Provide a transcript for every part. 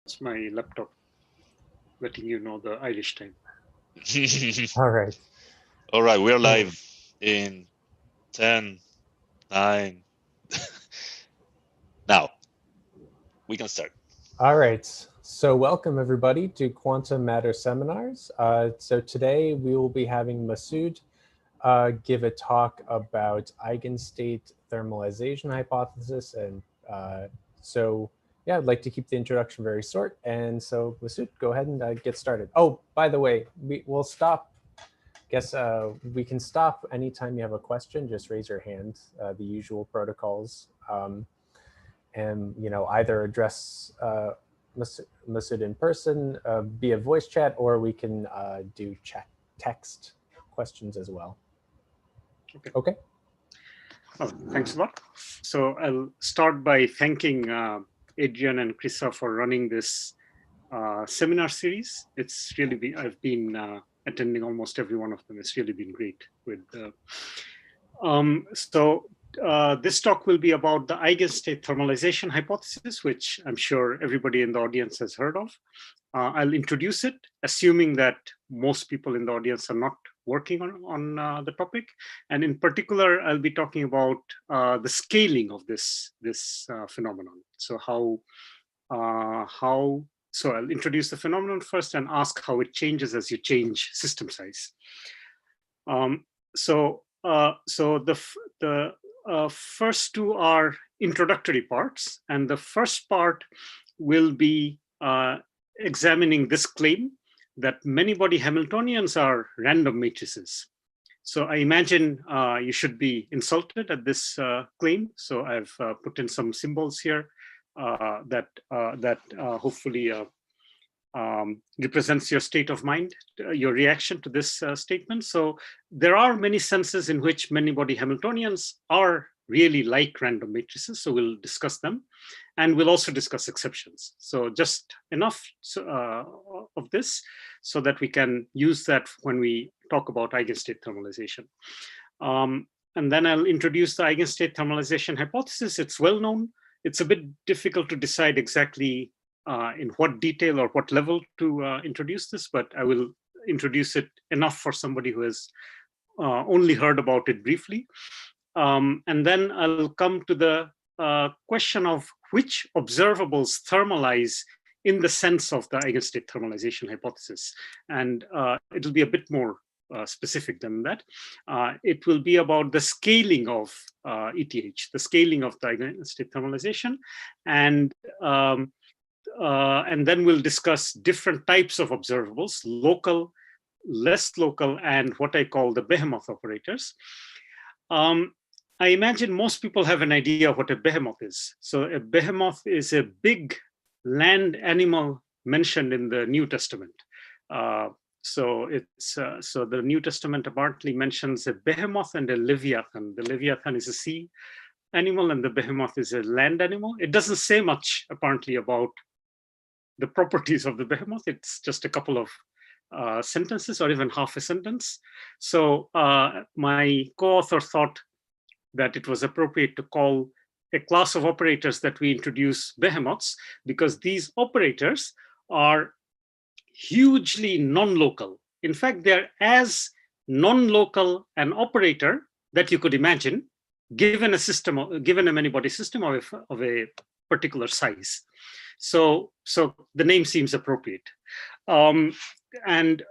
It's my laptop letting you know the Irish time. All right. All right, we're live in 10, 9. Now, we can start. All right. So welcome everybody to Quantum Matter Seminars. So today we will be having Masud give a talk about Eigenstate Thermalization hypothesis. And so yeah, I'd like to keep the introduction very short. And so Masud, go ahead and get started. Oh, by the way, we'll stop. Guess we can stop anytime you have a question. Just raise your hand, the usual protocols. And either address Masud in person via voice chat, or we can do text questions as well. Okay. Oh, thanks a lot. So I'll start by thanking Adrian and Krista for running this seminar series. It's really I've been attending almost every one of them. It's really been great. This talk will be about the Eigenstate Thermalization hypothesis, which I'm sure everybody in the audience has heard of. I'll introduce it, assuming that most people in the audience are not working on the topic. And in particular, I'll be talking about the scaling of this phenomenon. So so I'll introduce the phenomenon first and ask how it changes as you change system size. So the first two are introductory parts, and the first part will be examining this claim that many-body Hamiltonians are random matrices. So I imagine you should be insulted at this claim. So I've put in some symbols here that hopefully represents your state of mind, your reaction to this statement. So there are many senses in which many-body Hamiltonians are really like random matrices. So we'll discuss them, and we'll also discuss exceptions. So just enough of this so that we can use that when we talk about eigenstate thermalization. And then I'll introduce the eigenstate thermalization hypothesis. It's well known. It's a bit difficult to decide exactly in what detail or what level to introduce this, but I will introduce it enough for somebody who has only heard about it briefly. And then I'll come to the question of which observables thermalize in the sense of the eigenstate thermalization hypothesis. And it'll be a bit more specific than that. It will be about the scaling of ETH, the scaling of the eigenstate thermalization, and then we'll discuss different types of observables, local, less local, and what I call the behemoth operators. I imagine most people have an idea what a behemoth is. So a behemoth is a big land animal mentioned in the New Testament. So the New Testament apparently mentions a behemoth and a leviathan. The leviathan is a sea animal and the behemoth is a land animal. It doesn't say much apparently about the properties of the behemoth. It's just a couple of sentences or even half a sentence. So my co-author thought that it was appropriate to call a class of operators that we introduce behemoths, because these operators are hugely non-local. In fact, they're as non-local an operator that you could imagine, given a many-body system of a particular size. So the name seems appropriate, and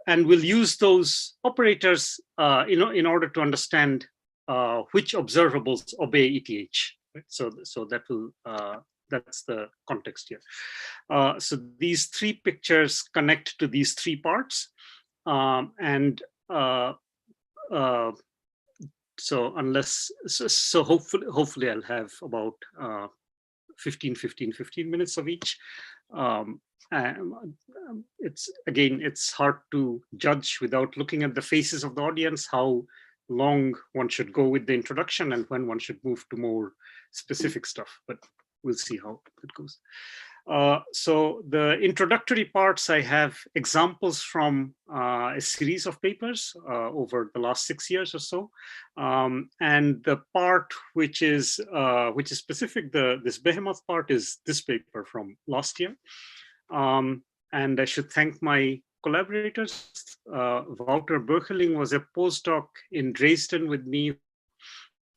we'll use those operators, in order to understand which observables obey ETH. Right? So that will that's the context here. So these three pictures connect to these three parts, and so hopefully I'll have about 15 minutes of each. It's hard to judge without looking at the faces of the audience how long one should go with the introduction and when one should move to more specific stuff, but we'll see how it goes. So the introductory parts, I have examples from a series of papers over the last 6 years or so. And the part which is specific, this behemoth part, is this paper from last year. And I should thank my collaborators. Wouter Bergeling was a postdoc in Dresden with me,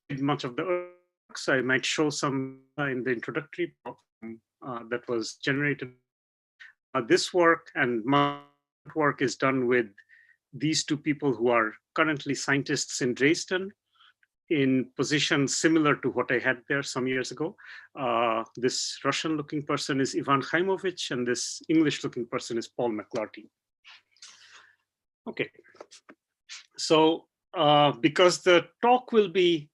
did much of the early work, so I might show some in the introductory that was generated. This work and my work is done with these two people who are currently scientists in Dresden in positions similar to what I had there some years ago. This Russian-looking person is Ivan Khaimovich, and this English-looking person is Paul McClarty. Okay, so because the talk will be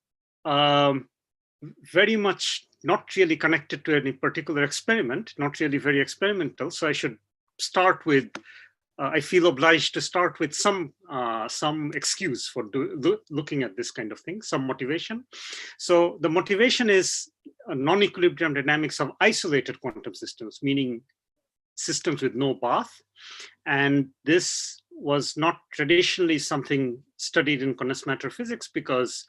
very much not really connected to any particular experiment, not really very experimental, so I should start with, I feel obliged to start with some excuse for looking at this kind of thing, some motivation. So the motivation is non-equilibrium dynamics of isolated quantum systems, meaning systems with no bath. And this was not traditionally something studied in condensed matter physics, because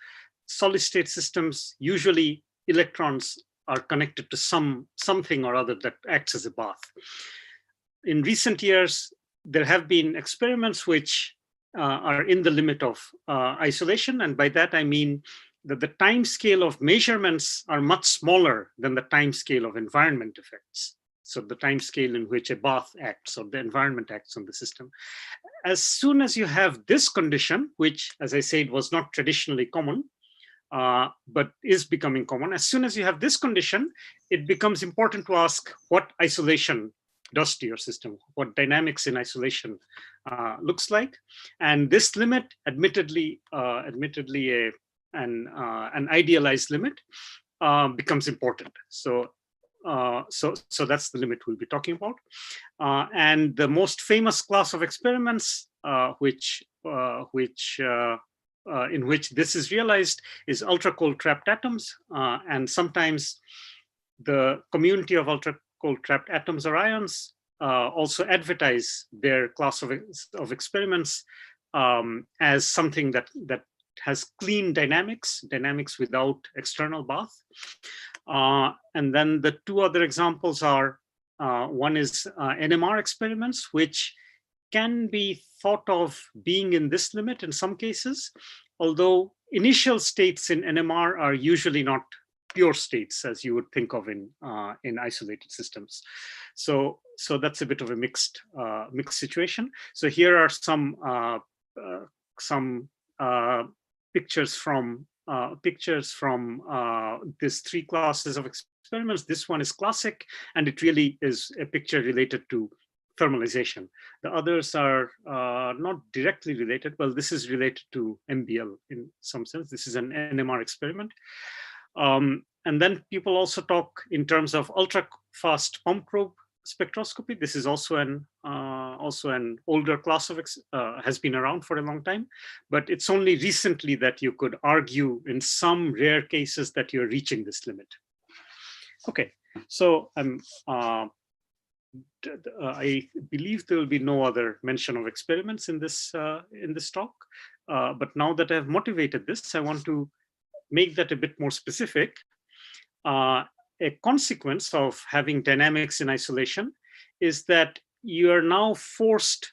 solid state systems, usually electrons are connected to something or other that acts as a bath. In recent years, there have been experiments which are in the limit of isolation. And by that, I mean that the time scale of measurements are much smaller than the time scale of environment effects. So the time scale in which a bath acts or the environment acts on the system. As soon as you have this condition, which, as I said, was not traditionally common, but is becoming common. As soon as you have this condition, it becomes important to ask what isolation does to your system, what dynamics in isolation looks like. And this limit, admittedly an idealized limit, becomes important. So that's the limit we'll be talking about. And the most famous class of experiments in which this is realized is ultra-cold trapped atoms. And sometimes the community of ultra-cold trapped atoms or ions also advertise their class of experiments as something that has clean dynamics without external bath. And then the two other examples are, one is NMR experiments, which can be thought of being in this limit in some cases, although initial states in NMR are usually not pure states as you would think of in isolated systems. So that's a bit of a mixed situation. So here are some pictures from these three classes of experiments. This one is classic, and it really is a picture related to thermalization. The others are not directly related. Well, this is related to MBL in some sense. This is an NMR experiment. And then people also talk in terms of ultra-fast pump probe spectroscopy. This is also an older class of has been around for a long time, but it's only recently that you could argue in some rare cases that you're reaching this limit. Okay, so I believe there will be no other mention of experiments in this talk. But now that I've motivated this, I want to make that a bit more specific. A consequence of having dynamics in isolation is that you are now forced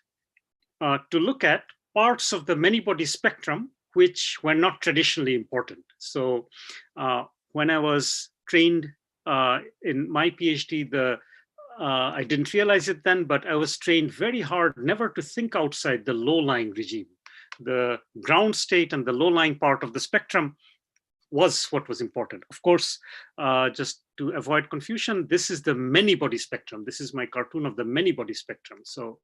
to look at parts of the many-body spectrum which were not traditionally important. So when I was trained in my PhD, I didn't realize it then, but I was trained very hard never to think outside the low-lying regime. The ground state and the low-lying part of the spectrum was what was important. Of course, just to avoid confusion, this is the many-body spectrum. This is my cartoon of the many-body spectrum. So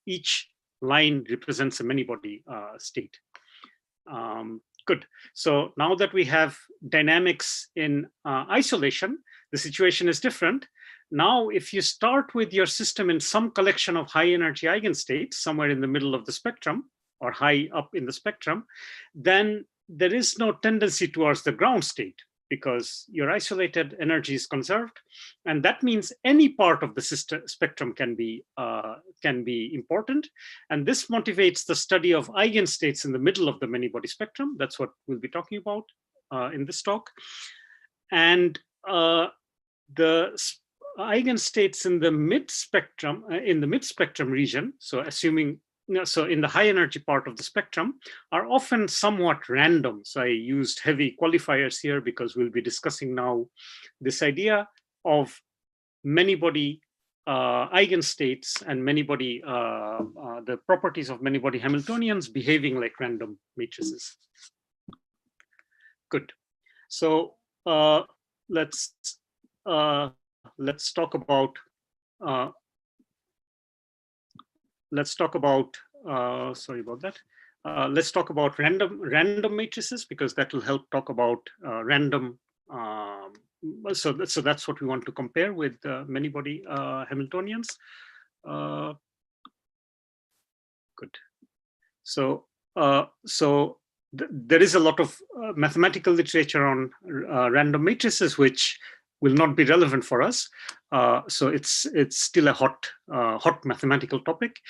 each line represents a many-body state. Good. So now that we have dynamics in isolation, the situation is different. Now, if you start with your system in some collection of high energy eigenstates, somewhere in the middle of the spectrum or high up in the spectrum, then there is no tendency towards the ground state because your isolated energy is conserved. And that means any part of the spectrum can be important. And this motivates the study of eigenstates in the middle of the many-body spectrum. That's what we'll be talking about in this talk. And eigenstates in the mid-spectrum, region, so assuming, so in the high energy part of the spectrum, are often somewhat random. So I used heavy qualifiers here because we'll be discussing now this idea of many-body eigenstates and many-body, the properties of many-body Hamiltonians behaving like random matrices. Good. So let's talk about sorry about that. Let's talk about random matrices, because that will help talk about random. So that's what we want to compare with many-body Hamiltonians. Good. So there is a lot of mathematical literature on random matrices, which will not be relevant for us. So it's still a hot mathematical topic.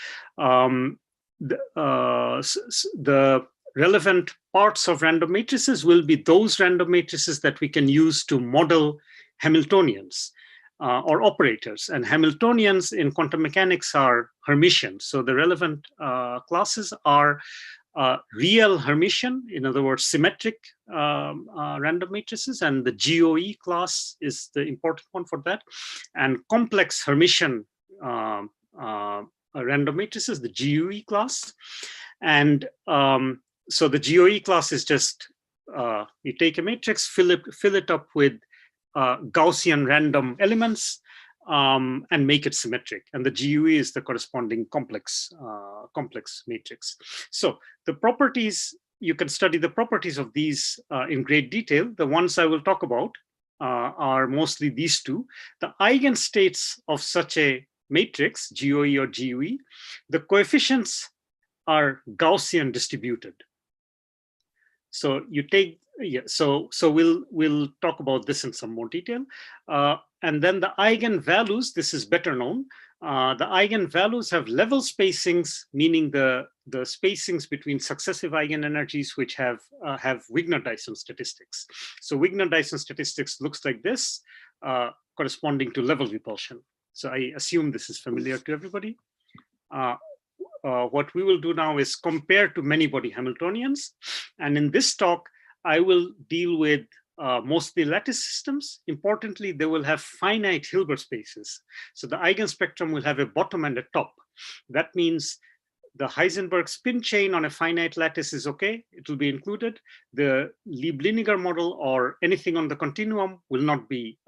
The relevant parts of random matrices will be those random matrices that we can use to model Hamiltonians or operators. And Hamiltonians in quantum mechanics are Hermitian. So the relevant classes are real Hermitian, in other words, symmetric random matrices, and the GOE class is the important one for that, and complex Hermitian random matrices, the GUE class. And so the GOE class is just you take a matrix, fill it up with Gaussian random elements, and make it symmetric. And the GUE is the corresponding complex matrix. So the properties, you can study the properties of these in great detail. The ones I will talk about are mostly these two. The eigenstates of such a matrix, GOE or GUE, the coefficients are Gaussian distributed. So you take, so we'll talk about this in some more detail. And then the eigenvalues, this is better known. The eigenvalues have level spacings, meaning the spacings between successive eigenenergies which have Wigner-Dyson statistics. So Wigner-Dyson statistics looks like this, corresponding to level repulsion. So I assume this is familiar to everybody. What we will do now is compare to many-body Hamiltonians. And in this talk, I will deal with mostly lattice systems. Importantly, they will have finite Hilbert spaces. So the eigenspectrum will have a bottom and a top. That means the Heisenberg spin chain on a finite lattice is okay, it will be included. The Lieb-Liniger model or anything on the continuum will not be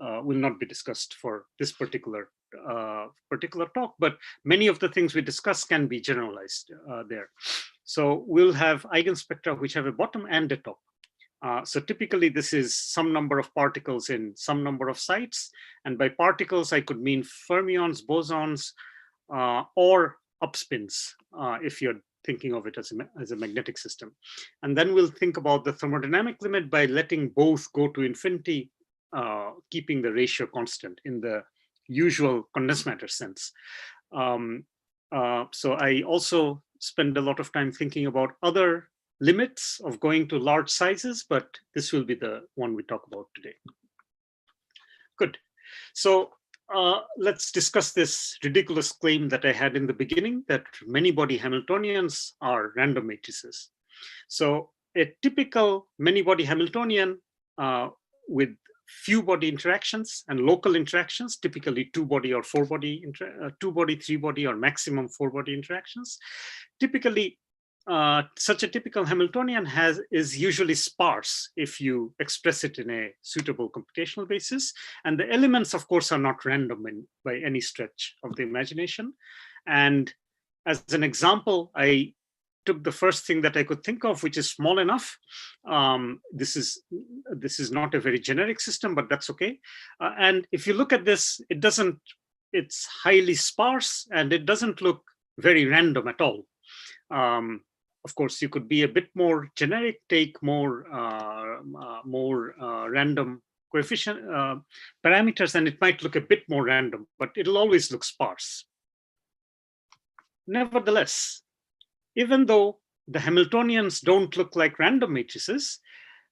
discussed for this particular talk, but many of the things we discuss can be generalized there. So we'll have eigenspectra which have a bottom and a top. So typically this is some number of particles in some number of sites. And by particles, I could mean fermions, bosons, or upspins, if you're thinking of it as a magnetic system. And then we'll think about the thermodynamic limit by letting both go to infinity, keeping the ratio constant in the usual condensed matter sense. So I also spend a lot of time thinking about other limits of going to large sizes, but this will be the one we talk about today. Good. So let's discuss this ridiculous claim that I had in the beginning, that many-body Hamiltonians are random matrices. So a typical many-body Hamiltonian with few body interactions and local interactions, typically two-body or four-body, two-body, three-body, or maximum four-body interactions. Typically, such a typical Hamiltonian is usually sparse if you express it in a suitable computational basis. And the elements, of course, are not random by any stretch of the imagination. And as an example, I took the first thing that I could think of, which is small enough. This is not a very generic system, but that's okay. And if you look at this, it's highly sparse and it doesn't look very random at all. Of course, you could be a bit more generic, take more random coefficient parameters, and it might look a bit more random, but it'll always look sparse. Nevertheless, even though the Hamiltonians don't look like random matrices,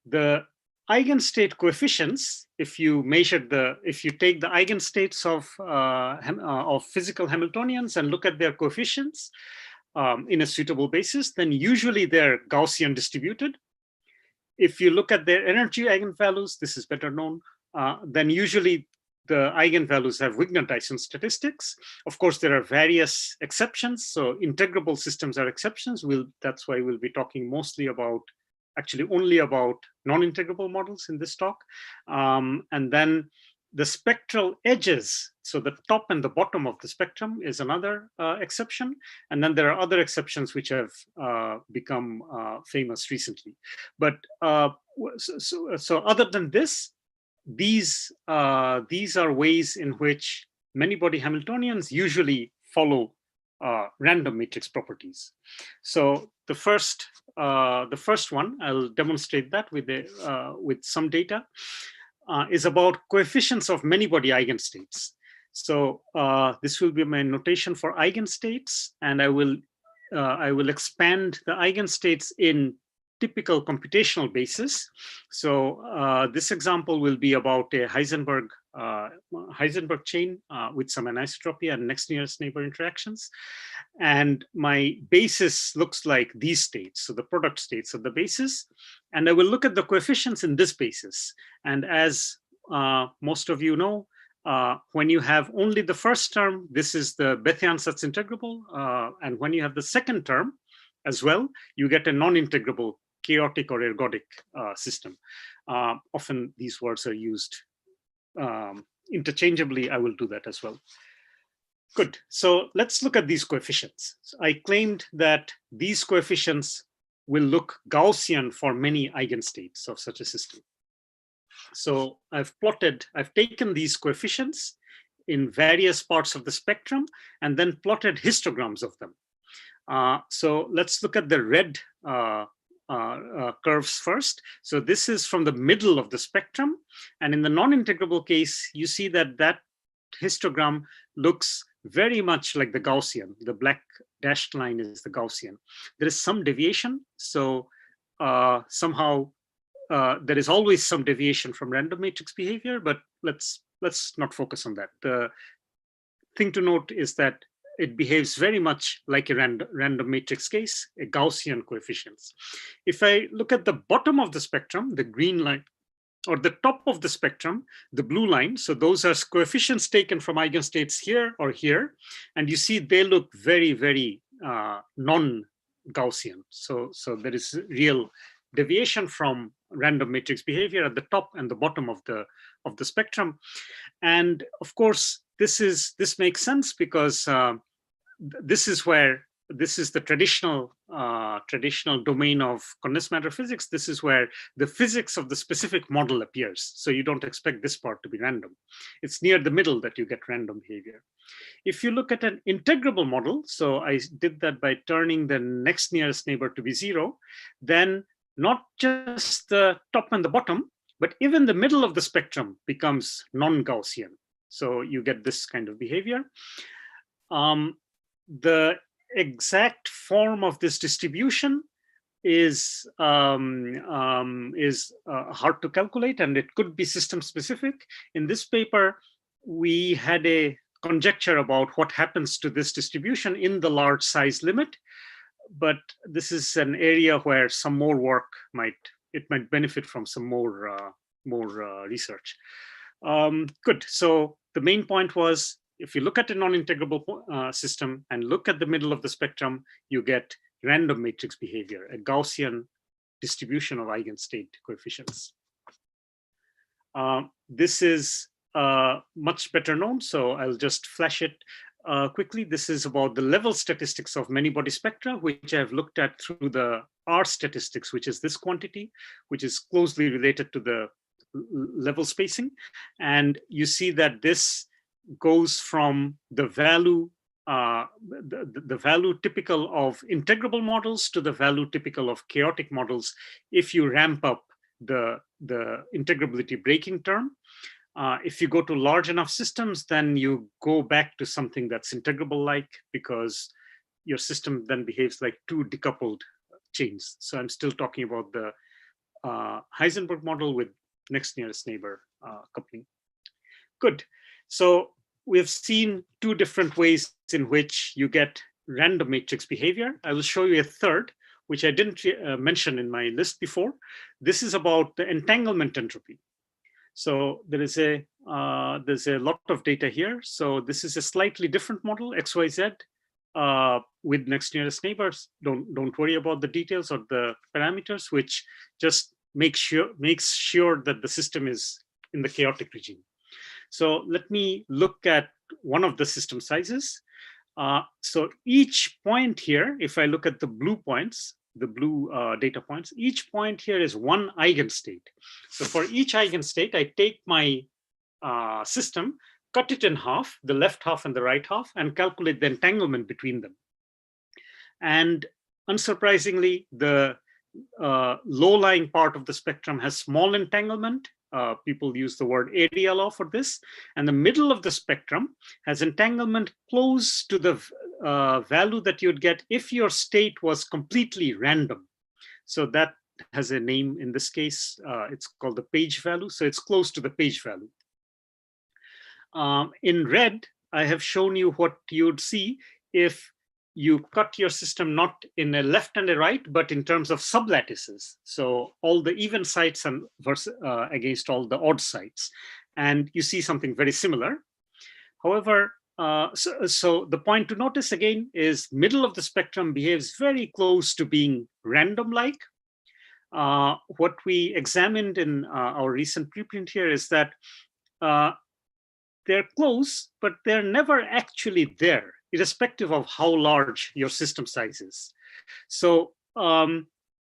the eigenstate coefficients, if you take the eigenstates of physical Hamiltonians and look at their coefficients in a suitable basis, then usually they're Gaussian distributed. If you look at their energy eigenvalues, this is better known, then usually the eigenvalues have Wigner-Dyson statistics. Of course, there are various exceptions. So integrable systems are exceptions. That's why we'll be talking mostly about, actually only about non-integrable models in this talk. And then the spectral edges, so the top and the bottom of the spectrum is another exception. And then there are other exceptions which have become famous recently. But so other than this, these are ways in which many-body Hamiltonians usually follow random matrix properties. So the first one, I'll demonstrate that with some data, is about coefficients of many-body eigenstates. So this will be my notation for eigenstates, and I will expand the eigenstates in typical computational basis. So this example will be about a Heisenberg chain with some anisotropy and next nearest neighbor interactions. And my basis looks like these states, so the product states of the basis. And I will look at the coefficients in this basis. And as most of you know, when you have only the first term, this is the Bethe-Ansatz integrable. And when you have the second term as well, you get a non-integrable chaotic or ergodic system. Often these words are used interchangeably. I will do that as well. Good. So let's look at these coefficients. So I claimed that these coefficients will look Gaussian for many eigenstates of such a system. So I've taken these coefficients in various parts of the spectrum and then plotted histograms of them. So let's look at the red curves first. So this is from the middle of the spectrum. And in the non-integrable case, you see that that histogram looks very much like the Gaussian. The black dashed line is the Gaussian. There is some deviation. So somehow there is always some deviation from random matrix behavior, but let's not focus on that. The thing to note is that it behaves very much like a random matrix case, a Gaussian coefficients. If I look at the bottom of the spectrum, the green line, or the top of the spectrum, the blue line, so those are coefficients taken from eigenstates here or here, and you see they look very, very non-Gaussian. So there is real deviation from random matrix behavior at the top and the bottom of the spectrum. And of course, this makes sense because this is the traditional domain of condensed matter physics. This is where the physics of the specific model appears. So you don't expect this part to be random. It's near the middle that you get random behavior. If you look at an integrable model, so I did that by turning the next nearest neighbor to be 0, then not just the top and the bottom, but even the middle of the spectrum becomes non-Gaussian. So you get this kind of behavior. The exact form of this distribution is hard to calculate, and it could be system specific. In this paper, we had a conjecture about what happens to this distribution in the large size limit, but this is an area where some more work might benefit from some more research. Good. So the main point was, if you look at a non-integrable system and look at the middle of the spectrum, you get random matrix behavior, a Gaussian distribution of eigenstate coefficients. This is much better known, so I'll just flash it quickly. This is about the level statistics of many-body spectra, which I've looked at through the R statistics, which is this quantity, which is closely related to the level spacing. And you see that this goes from the value the value typical of integrable models to the value typical of chaotic models if you ramp up the integrability breaking term. If you go to large enough systems, then you go back to something that's integrable-like, because your system then behaves like two decoupled chains. So I'm still talking about the Heisenberg model with next nearest neighbor coupling. Good. So we have seen two different ways in which you get random matrix behavior. I will show you a third, which I didn't mention in my list before. This is about the entanglement entropy. So there's a lot of data here. So this is a slightly different model, XYZ, with next nearest neighbors. Don't worry about the details or the parameters, which just makes sure that the system is in the chaotic regime. So let me look at one of the system sizes. So each point here, if I look at the blue points, the blue data points, each point here is one eigenstate. So for each eigenstate, I take my system, cut it in half, the left half and the right half, and calculate the entanglement between them. And unsurprisingly, the low-lying part of the spectrum has small entanglement. People use the word area law for this. And the middle of the spectrum has entanglement close to the value that you'd get if your state was completely random. So that has a name in this case. It's called the page value. So it's close to the page value. In red, I have shown you what you'd see if you cut your system not in a left and a right, but in terms of sublattices. So all the even sites and against all the odd sites. And you see something very similar. However, so the point to notice again is middle of the spectrum behaves very close to being random-like. What we examined in our recent preprint here is that they're close, but they're never actually there, irrespective of how large your system size is. So, and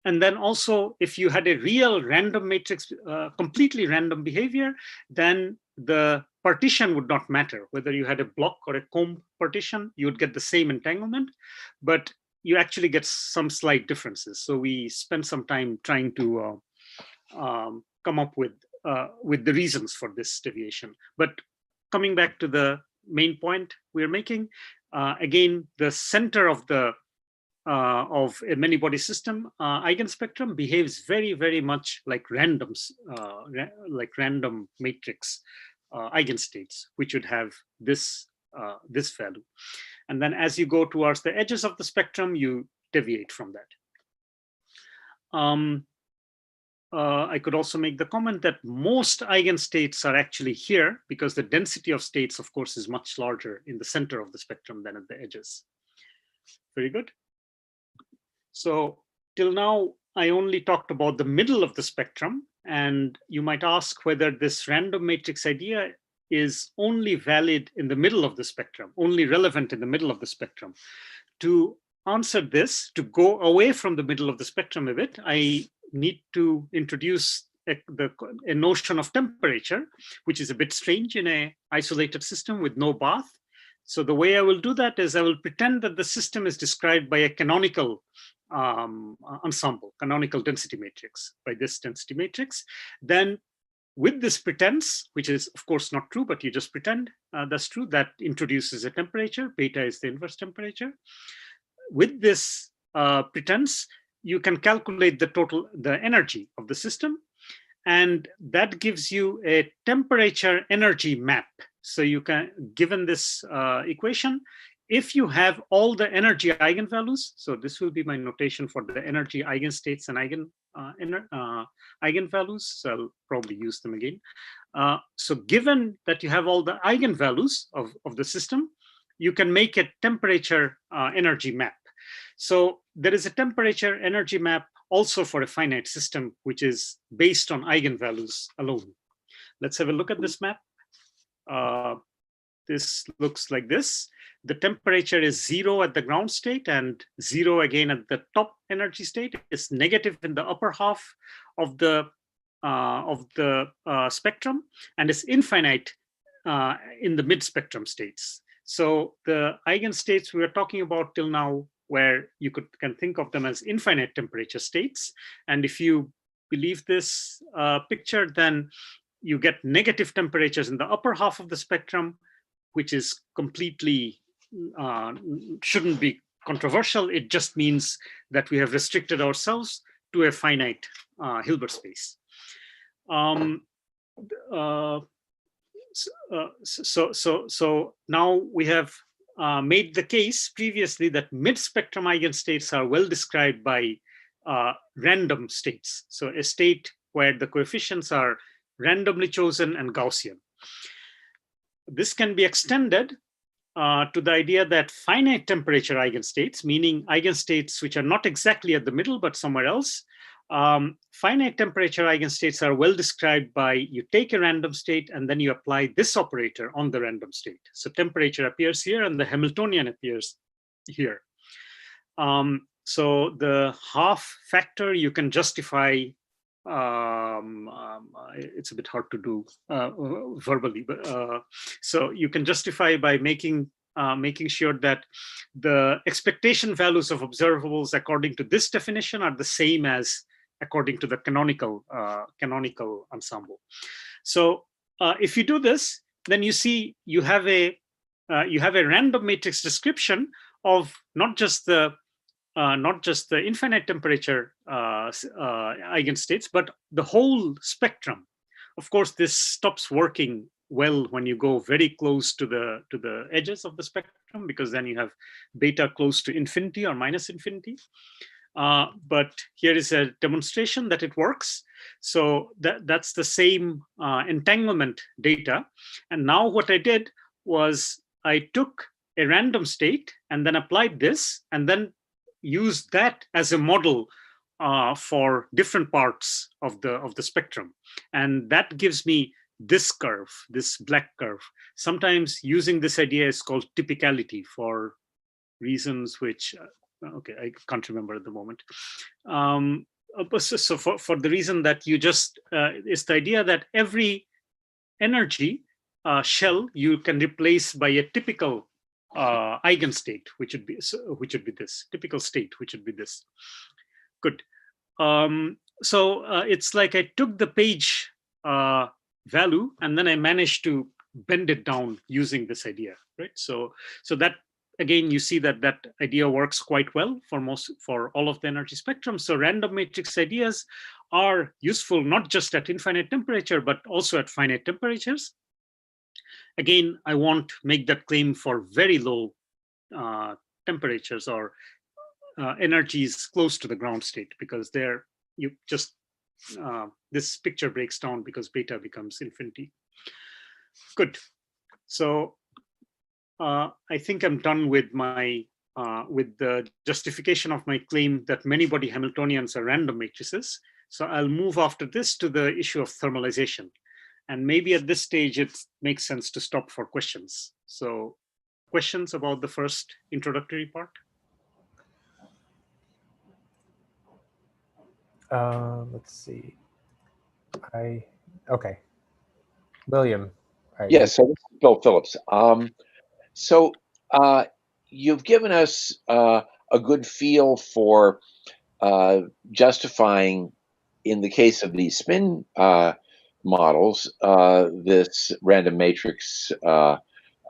then also, if you had a real random matrix, completely random behavior, then the partition would not matter. Whether you had a block or a comb partition, you would get the same entanglement, but you actually get some slight differences. So we spent some time trying to come up with the reasons for this deviation. But coming back to the main point we're making, again, the center of a many-body system eigenspectrum behaves very, very much like random matrix eigenstates, which would have this value. And then as you go towards the edges of the spectrum, you deviate from that. I could also make the comment that most eigenstates are actually here because the density of states, of course, is much larger in the center of the spectrum than at the edges. Very good. So till now, I only talked about the middle of the spectrum. And you might ask whether this random matrix idea is only valid in the middle of the spectrum, only relevant in the middle of the spectrum. To answer this, to go away from the middle of the spectrum a bit, I need to introduce a notion of temperature, which is a bit strange in an isolated system with no bath. So the way I will do that is I will pretend that the system is described by a canonical ensemble, canonical density matrix, by this density matrix. Then with this pretense, which is of course not true, but you just pretend that's true, that introduces a temperature. Beta is the inverse temperature. With this pretense, you can calculate the energy of the system, and that gives you a temperature energy map. So you can, given this equation, if you have all the energy eigenvalues, so this will be my notation for the energy eigenstates and eigenvalues, so I'll probably use them again. So given that you have all the eigenvalues of the system, you can make a temperature energy map. So there is a temperature energy map also for a finite system, which is based on eigenvalues alone. Let's have a look at this map. This looks like this. The temperature is 0 at the ground state and 0 again at the top energy state. It's negative in the upper half of the spectrum, and it's infinite in the mid-spectrum states. So the eigenstates we were talking about till now, where you can think of them as infinite temperature states. And if you believe this picture, then you get negative temperatures in the upper half of the spectrum, which is completely, shouldn't be controversial. It just means that we have restricted ourselves to a finite Hilbert space. So now we have made the case previously that mid-spectrum eigenstates are well described by random states. So a state where the coefficients are randomly chosen and Gaussian. This can be extended to the idea that finite temperature eigenstates, meaning eigenstates which are not exactly at the middle but somewhere else, finite temperature eigenstates are well described by you take a random state and then you apply this operator on the random state. So temperature appears here and the Hamiltonian appears here. So the half factor you can justify. It's a bit hard to do verbally, but so you can justify by making sure that the expectation values of observables according to this definition are the same as according to the canonical ensemble. So if you do this, then you see you have a random matrix description of not just the infinite temperature eigenstates, but the whole spectrum. Of course, this stops working well when you go very close to the edges of the spectrum, because then you have beta close to infinity or minus infinity. But here is a demonstration that it works. So that's the same entanglement data. And now what I did was I took a random state and then applied this and then used that as a model for different parts of the spectrum. And that gives me this curve, this black curve. Sometimes using this idea is called typicality for reasons which, okay, I can't remember at the moment. So for the reason that you just, it's the idea that every energy shell you can replace by a typical eigenstate, which would be this typical state, which would be this. Good. So it's like I took the page value and then I managed to bend it down using this idea, right? So that again, you see that idea works quite well for all of the energy spectrum. So random matrix ideas are useful not just at infinite temperature, but also at finite temperatures. Again, I won't make that claim for very low temperatures or energies close to the ground state, because there you just, this picture breaks down because beta becomes infinity. Good. So I think I'm done with my with the justification of my claim that many body Hamiltonians are random matrices. So I'll move after this to the issue of thermalization. And maybe at this stage, it makes sense to stop for questions. So questions about the first introductory part? Let's see. Okay. William. Yes, yeah, so this is Bill Phillips. You've given us a good feel for justifying, in the case of these spin models, this random matrix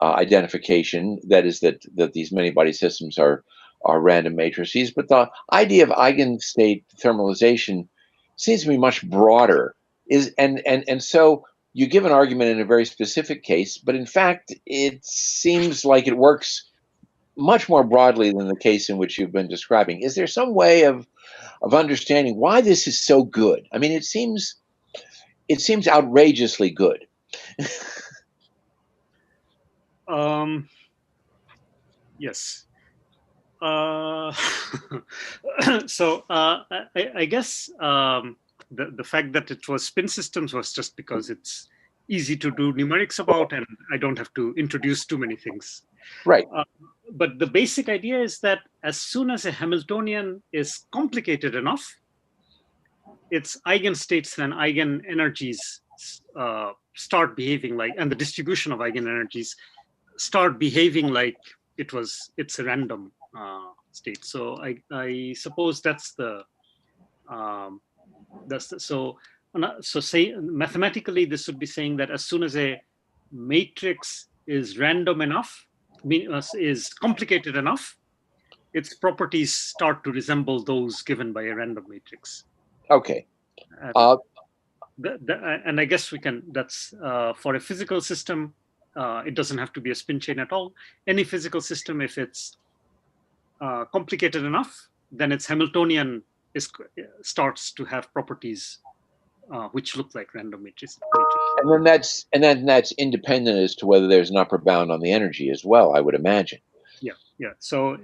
identification, that is that these many-body systems are random matrices. But the idea of eigenstate thermalization seems to be much broader. So you give an argument in a very specific case, but in fact, it seems like it works much more broadly than the case in which you've been describing. Is there some way of understanding why this is so good? I mean, it seems outrageously good. Yes. So I guess the fact that it was spin systems was just because it's easy to do numerics about, and I don't have to introduce too many things. Right. But the basic idea is that as soon as a Hamiltonian is complicated enough, its eigenstates and eigenenergies start behaving like, and the distribution of eigenenergies start behaving like it's a random state. So I suppose so say mathematically this would be saying that as soon as a matrix is random enough, is complicated enough, its properties start to resemble those given by a random matrix. Okay. And I guess we can, that's for a physical system, it doesn't have to be a spin chain at all. Any physical system, if it's complicated enough, then its Hamiltonian starts to have properties which look like random matrices. And then that's independent as to whether there's an upper bound on the energy as well, I would imagine. Yeah. So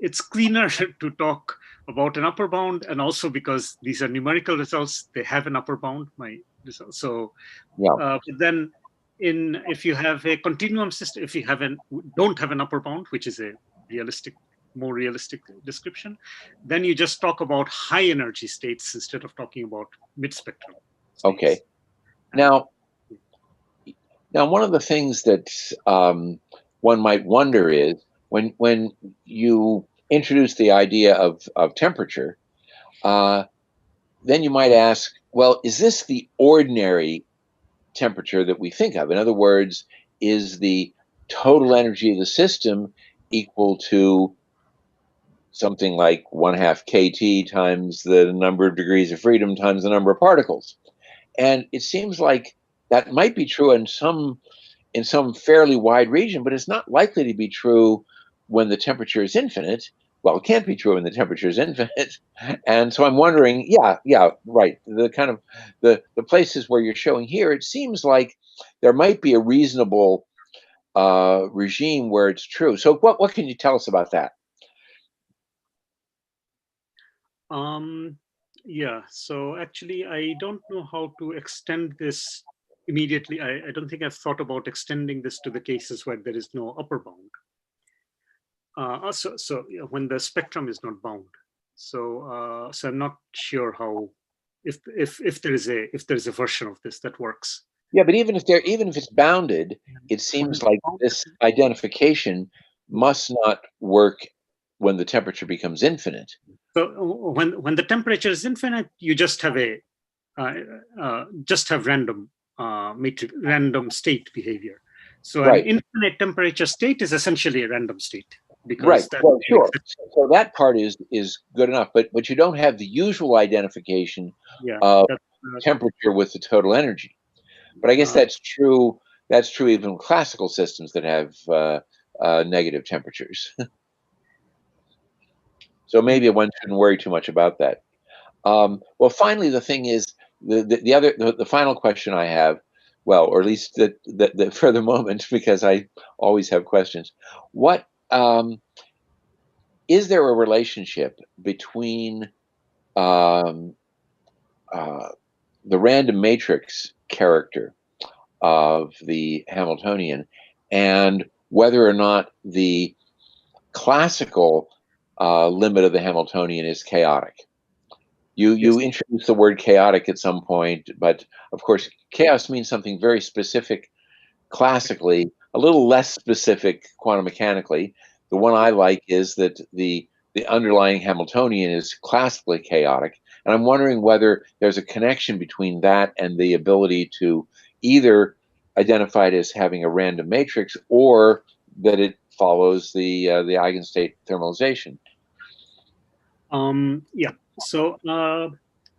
it's cleaner to talk about an upper bound, and also because these are numerical results, they have an upper bound. My results. So yeah. But then if you have a continuum system, if you don't have an upper bound, which is a more realistic description, then you just talk about high energy states instead of talking about mid-spectrum states. Okay. Now, one of the things that one might wonder is when you introduce the idea of temperature, then you might ask, well, is this the ordinary temperature that we think of? In other words, is the total energy of the system equal to something like 1/2 kT times the number of degrees of freedom times the number of particles? And it seems like that might be true in some fairly wide region, but it's not likely to be true when the temperature is infinite. Well, it can't be true when the temperature is infinite. And so I'm wondering, yeah, right. The kind of the places where you're showing here, it seems like there might be a reasonable regime where it's true. So what can you tell us about that? Yeah, so actually, I don't know how to extend this immediately. I don't think I've thought about extending this to the cases where there is no upper bound. So when the spectrum is not bound. So I'm not sure how, if there is a version of this that works. Yeah, but even if it's bounded, it seems like this identification must not work when the temperature becomes infinite. So when the temperature is infinite, you just have random random state behavior. So right. An infinite temperature state is essentially a random state. Because right. Well, sure. So that part is good enough, but you don't have the usual identification of temperature with the total energy. But I guess that's true. That's true even in classical systems that have negative temperatures. So maybe one shouldn't worry too much about that. Well, finally, the thing is the final question I have, well, or at least the for the moment, because I always have questions. What is there a relationship between the random matrix character of the Hamiltonian and whether or not the classical limit of the Hamiltonian is chaotic? You introduced the word chaotic at some point, but of course, chaos means something very specific classically, a little less specific quantum mechanically. The one I like is that the underlying Hamiltonian is classically chaotic. And I'm wondering whether there's a connection between that and the ability to either identify it as having a random matrix or that it follows the eigenstate thermalization. Yeah. So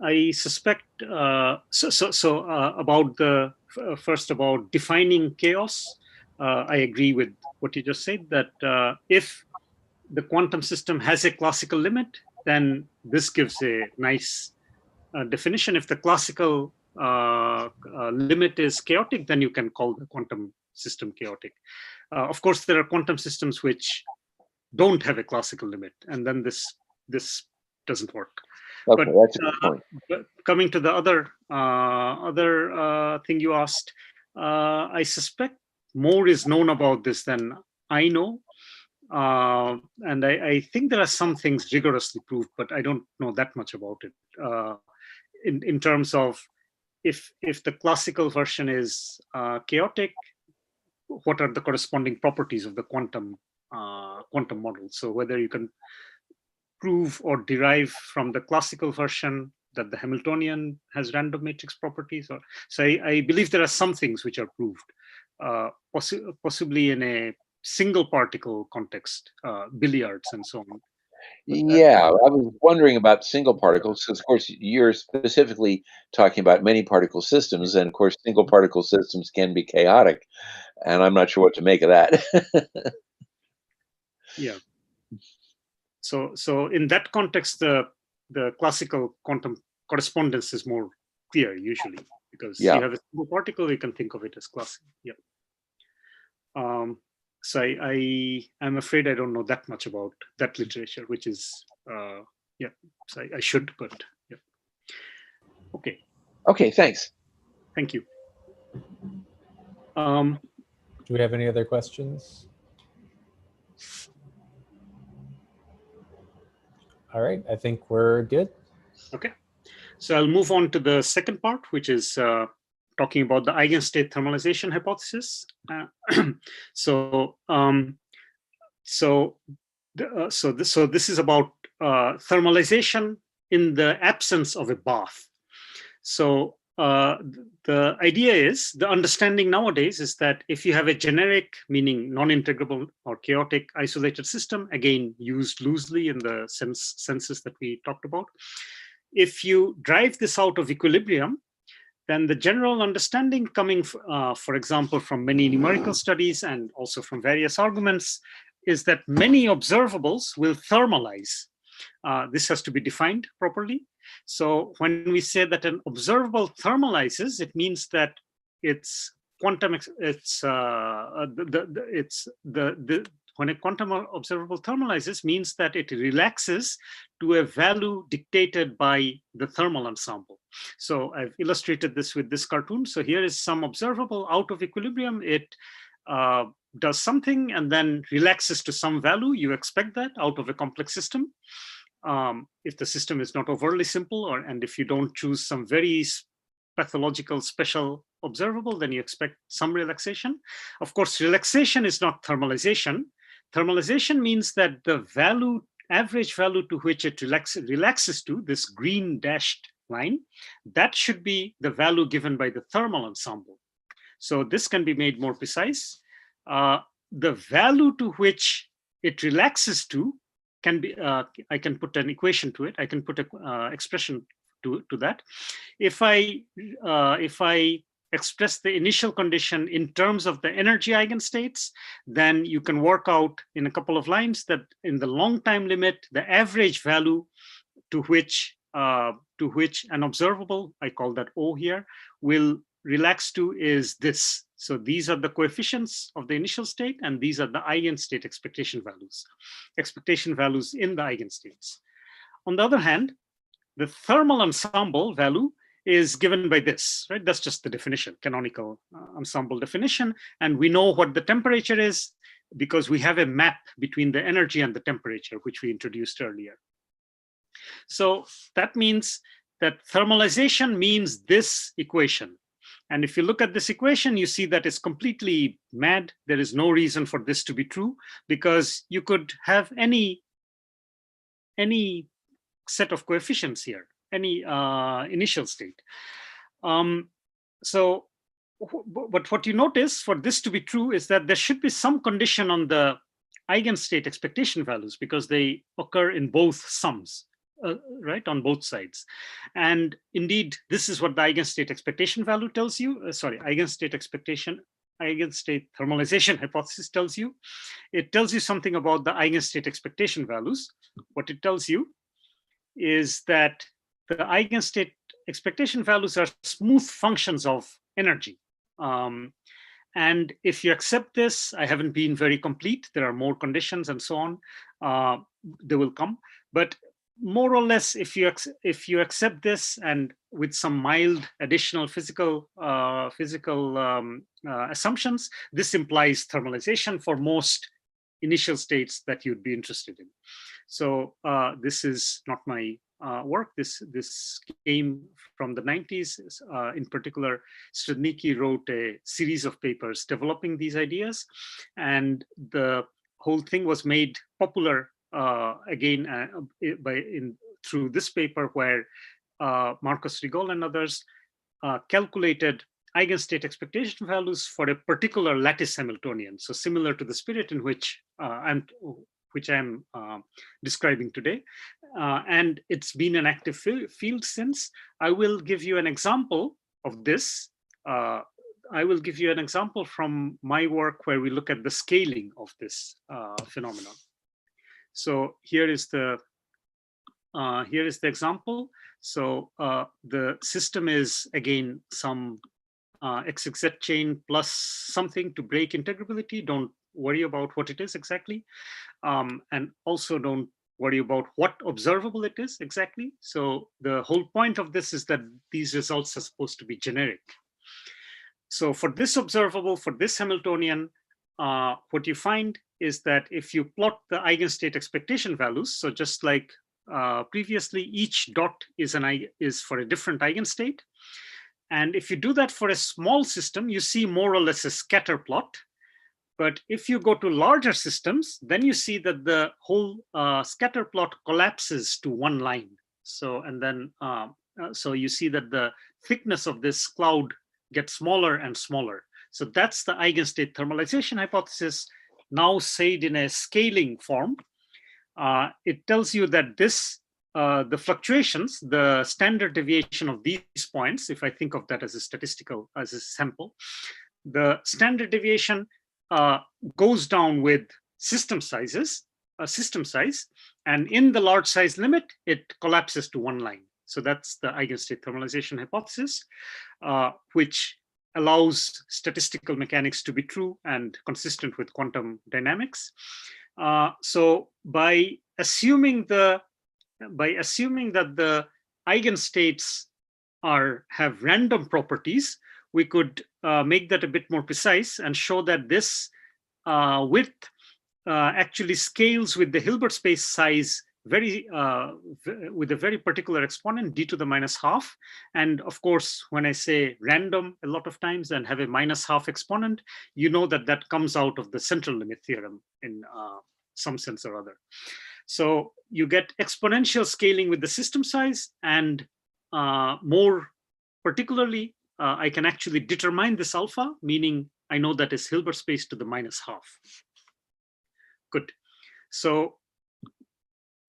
I suspect about the first about defining chaos. I agree with what you just said, that if the quantum system has a classical limit, then this gives a nice definition. If the classical limit is chaotic, then you can call the quantum system chaotic. Of course, there are quantum systems which don't have a classical limit, and then this doesn't work. Okay, that's a good point. But coming to the other thing you asked, I suspect more is known about this than I know. And I think there are some things rigorously proved, but I don't know that much about it. In terms of if the classical version is chaotic, what are the corresponding properties of the quantum model? So whether you can prove or derive from the classical version that the Hamiltonian has random matrix properties, or so I believe there are some things which are proved, possibly in a single particle context, billiards and so on. Yeah, I was wondering about single particles, because of course you're specifically talking about many particle systems, and of course single particle systems can be chaotic, and I'm not sure what to make of that. Yeah. So in that context, the classical quantum correspondence is more clear usually, because Yeah. you have a single particle, you can think of it as classical. Yeah. So I'm afraid I don't know that much about that literature, which is yeah. So I should, but yeah. Okay. Okay, thanks. Thank you. Do we have any other questions? All right, I think we're good. Okay. So I'll move on to the second part, which is talking about the eigenstate thermalization hypothesis. So this is about thermalization in the absence of a bath. So the idea is, the understanding nowadays is that if you have a generic, meaning non-integrable or chaotic isolated system, again used loosely in the senses that we talked about, if you drive this out of equilibrium, then the general understanding coming, for example, from many numerical studies and also from various arguments, is that many observables will thermalize. This has to be defined properly. So when we say that an observable thermalizes, it means that it's quantum. When a quantum observable thermalizes, means that it relaxes to a value dictated by the thermal ensemble. So I've illustrated this with this cartoon. So here is some observable out of equilibrium. It does something and then relaxes to some value. You expect that out of a complex system. If the system is not overly simple, and if you don't choose some very pathological special observable, then you expect some relaxation. Of course, relaxation is not thermalization. Thermalization means that the value, average value to which it relaxes to, this green dashed line, that should be the value given by the thermal ensemble. So this can be made more precise. The value to which it relaxes to can be, I can put an equation to it. I can put an expression to that. If I express the initial condition in terms of the energy eigenstates, then you can work out in a couple of lines that in the long time limit, the average value to which an observable, I call that O here, will relax to is this. So these are the coefficients of the initial state, and these are the eigenstate expectation values in the eigenstates. On the other hand, the thermal ensemble value is given by this, right? That's just the definition, canonical ensemble definition. And we know what the temperature is because we have a map between the energy and the temperature, which we introduced earlier. So that means that thermalization means this equation. And if you look at this equation, you see that it's completely mad. There is no reason for this to be true, because you could have any set of coefficients here, any initial state. But what you notice for this to be true is that there should be some condition on the eigenstate expectation values, because they occur in both sums. Right, on both sides. And indeed, this is what the eigenstate expectation value tells you. Eigenstate thermalization hypothesis tells you. It tells you something about the eigenstate expectation values. What it tells you is that the eigenstate expectation values are smooth functions of energy. And if you accept this, I haven't been very complete. There are more conditions and so on. They will come. But more or less, if you accept this, and with some mild additional physical assumptions, this implies thermalization for most initial states that you'd be interested in. So this is not my work. This came from the 90s. In particular, Strednicki wrote a series of papers developing these ideas, and the whole thing was made popular again through this paper, where Marcus Rigol and others calculated eigenstate expectation values for a particular lattice Hamiltonian. So similar to the spirit in which I'm which I'm describing today. And it's been an active field since. I will give you an example of this. I will give you an example from my work where we look at the scaling of this phenomenon. So here is the example. So the system is again some XXZ chain plus something to break integrability. Don't worry about what it is exactly, and also don't worry about what observable it is exactly. So the whole point of this is that these results are supposed to be generic. So for this observable, for this Hamiltonian, what you find is that if you plot the eigenstate expectation values, so just like previously, each dot is for a different eigenstate. And if you do that for a small system, you see more or less a scatter plot. But if you go to larger systems, then you see that the whole scatter plot collapses to one line. So, and then, so you see that the thickness of this cloud gets smaller and smaller. So that's the eigenstate thermalization hypothesis, now said in a scaling form. It tells you that this, the fluctuations, the standard deviation of these points, if I think of that as a statistical, as a sample, the standard deviation goes down with system sizes, system size, and in the large size limit, it collapses to one line. So that's the eigenstate thermalization hypothesis, which allows statistical mechanics to be true and consistent with quantum dynamics. So by assuming that the eigenstates have random properties, we could make that a bit more precise and show that this width actually scales with the Hilbert space size with a very particular exponent, d to the minus half. And of course, when I say random a lot of times and have a minus half exponent, you know that that comes out of the central limit theorem in some sense or other. So you get exponential scaling with the system size, and more particularly, I can actually determine this alpha, meaning I know that is Hilbert space to the minus half. Good. So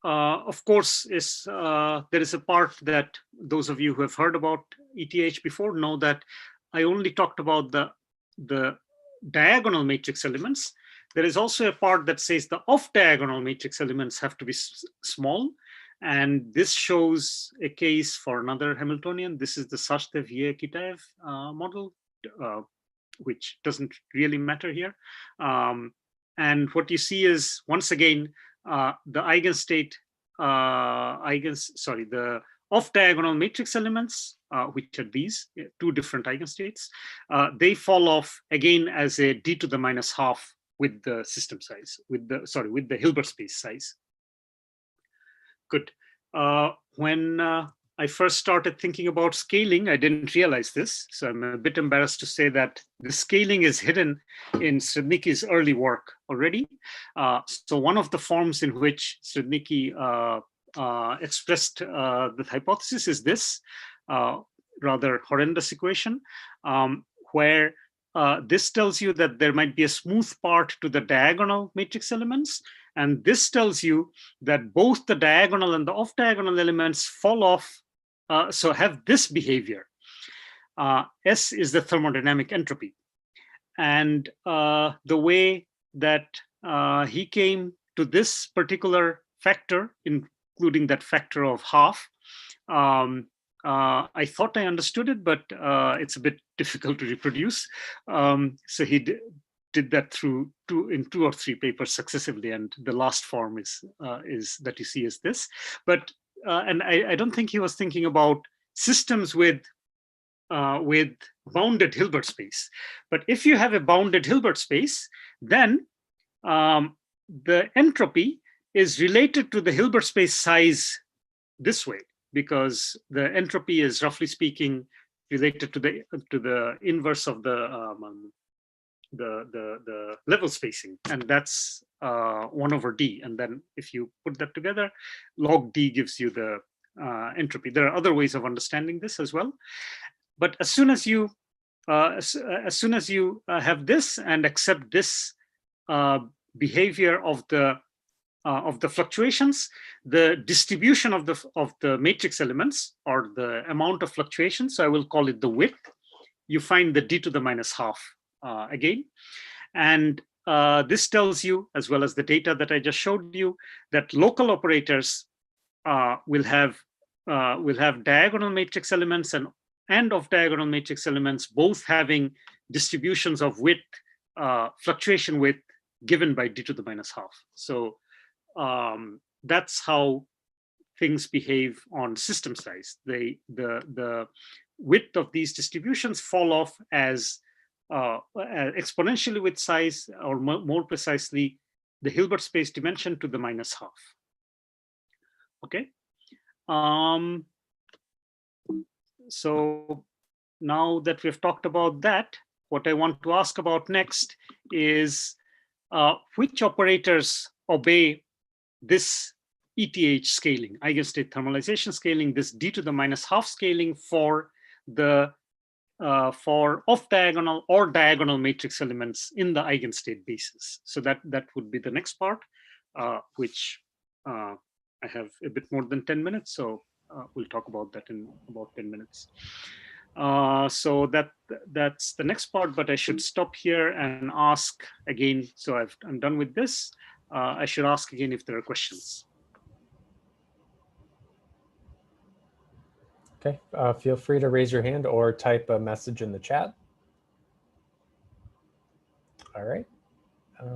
of course, there is a part that those of you who have heard about ETH before know that I only talked about the diagonal matrix elements. There is also a part that says the off-diagonal matrix elements have to be small. And this shows a case for another Hamiltonian. This is the Sachdev-Kitaev model, which doesn't really matter here. And what you see is, once again, the eigenstate, the off-diagonal matrix elements, which are these two different eigenstates, they fall off again as a d to the minus half with the system size, with the Hilbert space size. Good. When I first started thinking about scaling, I didn't realize this. So I'm a bit embarrassed to say that the scaling is hidden in Srednicki's early work already. So one of the forms in which Srednicki expressed the hypothesis is this rather horrendous equation, where this tells you that there might be a smooth part to the diagonal matrix elements. And this tells you that both the diagonal and the off-diagonal elements fall off, so have this behavior. S is the thermodynamic entropy. And the way that he came to this particular factor, including that factor of half, I thought I understood it, but it's a bit difficult to reproduce. So he did that in 2 or 3 papers successively, and the last form is that you see is this. But and I don't think he was thinking about systems with bounded Hilbert space. But if you have a bounded Hilbert space, then the entropy is related to the Hilbert space size this way, because the entropy is, roughly speaking, related to the inverse of the level spacing, and that's 1 over d. And then if you put that together, log d gives you the entropy. There are other ways of understanding this as well, but as soon as you have this and accept this behavior of the of the fluctuations, the distribution of the matrix elements, or the amount of fluctuation. So I will call it the width. You find the d to the minus half again. And this tells you, as well as the data that I just showed you, that local operators will have diagonal matrix elements and off-diagonal matrix elements, both having distributions of width, fluctuation width, given by d to the minus half. So that's how things behave on system size. The width of these distributions fall off as exponentially with size, or more precisely, the Hilbert space dimension to the minus half. Okay. So now that we've talked about that, what I want to ask about next is which operators obey this ETH scaling, eigenstate thermalization scaling, this d to the minus half scaling for the for off-diagonal or diagonal matrix elements in the eigenstate basis. So that would be the next part, which I have a bit more than 10 minutes. So we'll talk about that in about 10 minutes. So that's the next part, but I should stop here and ask again. So I'm done with this. I should ask again if there are questions. Okay, feel free to raise your hand or type a message in the chat. All right,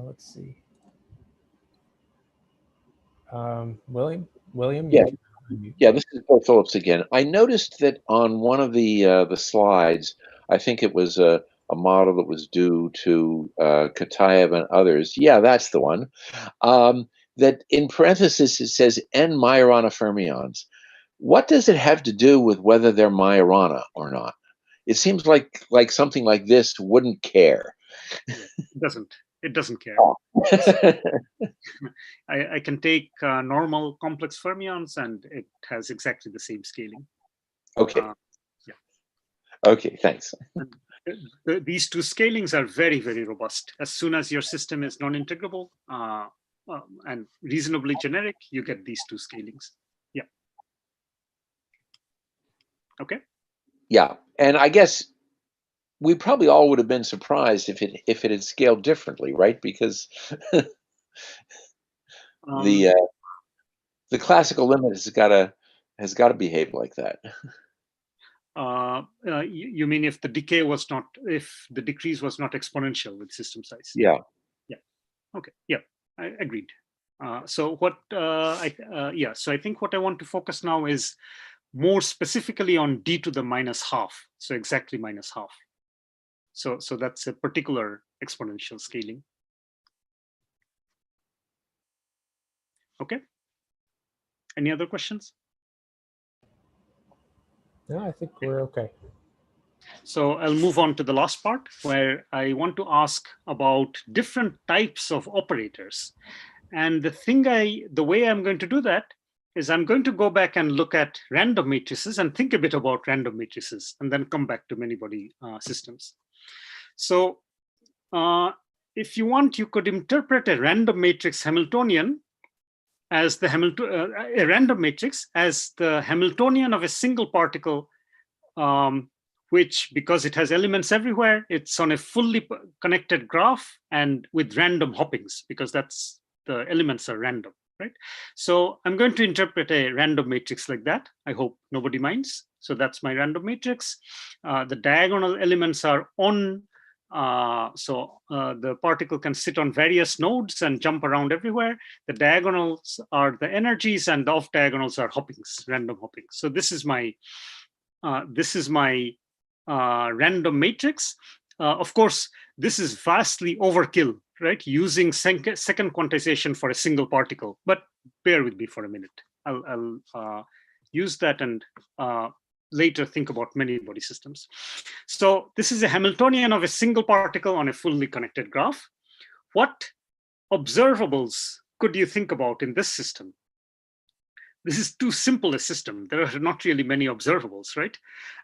let's see. William? Yeah. Yeah, this is Bill Phillips again. I noticed that on one of the slides, I think it was a model that was due to Kataev and others. Yeah, that's the one. That in parentheses it says N Majorana fermions. What does it have to do with whether they're Majorana or not? It seems like something like this wouldn't care. It doesn't. It doesn't care. I can take normal complex fermions and it has exactly the same scaling. Okay. Yeah. Okay, thanks. These two scalings are very, very robust. As soon as your system is non-integrable and reasonably generic, you get these two scalings. Yeah. Okay. Yeah, and I guess we probably all would have been surprised if it had scaled differently, right? Because the classical limit has got to behave like that. You mean if the decay was not, if the decrease was not exponential with system size? Yeah. Yeah. Okay. Yeah, I agreed. So what? Yeah. So I think what I want to focus now is more specifically on d to the minus half. So exactly minus half. So that's a particular exponential scaling. Okay. Any other questions? No, I think we're okay. So I'll move on to the last part where I want to ask about different types of operators. And the way I'm going to do that is I'm going to go back and look at random matrices and think a bit about random matrices and then come back to many-body systems. So if you want, you could interpret a random matrix Hamiltonian as the a random matrix as the Hamiltonian of a single particle, which, because it has elements everywhere, it's on a fully connected graph and with random hoppings, because that's the elements are random, right? So I'm going to interpret a random matrix like that. I hope nobody minds. So that's my random matrix. The diagonal elements are on. The particle can sit on various nodes and jump around everywhere. The diagonals are the energies and the off diagonals are hoppings, random hoppings. So this is my random matrix. Of course, this is vastly overkill, right? Using second quantization for a single particle, but bear with me for a minute. I'll use that and later think about many-body systems. So this is a Hamiltonian of a single particle on a fully connected graph. What observables could you think about in this system? This is too simple a system. There are not really many observables, right?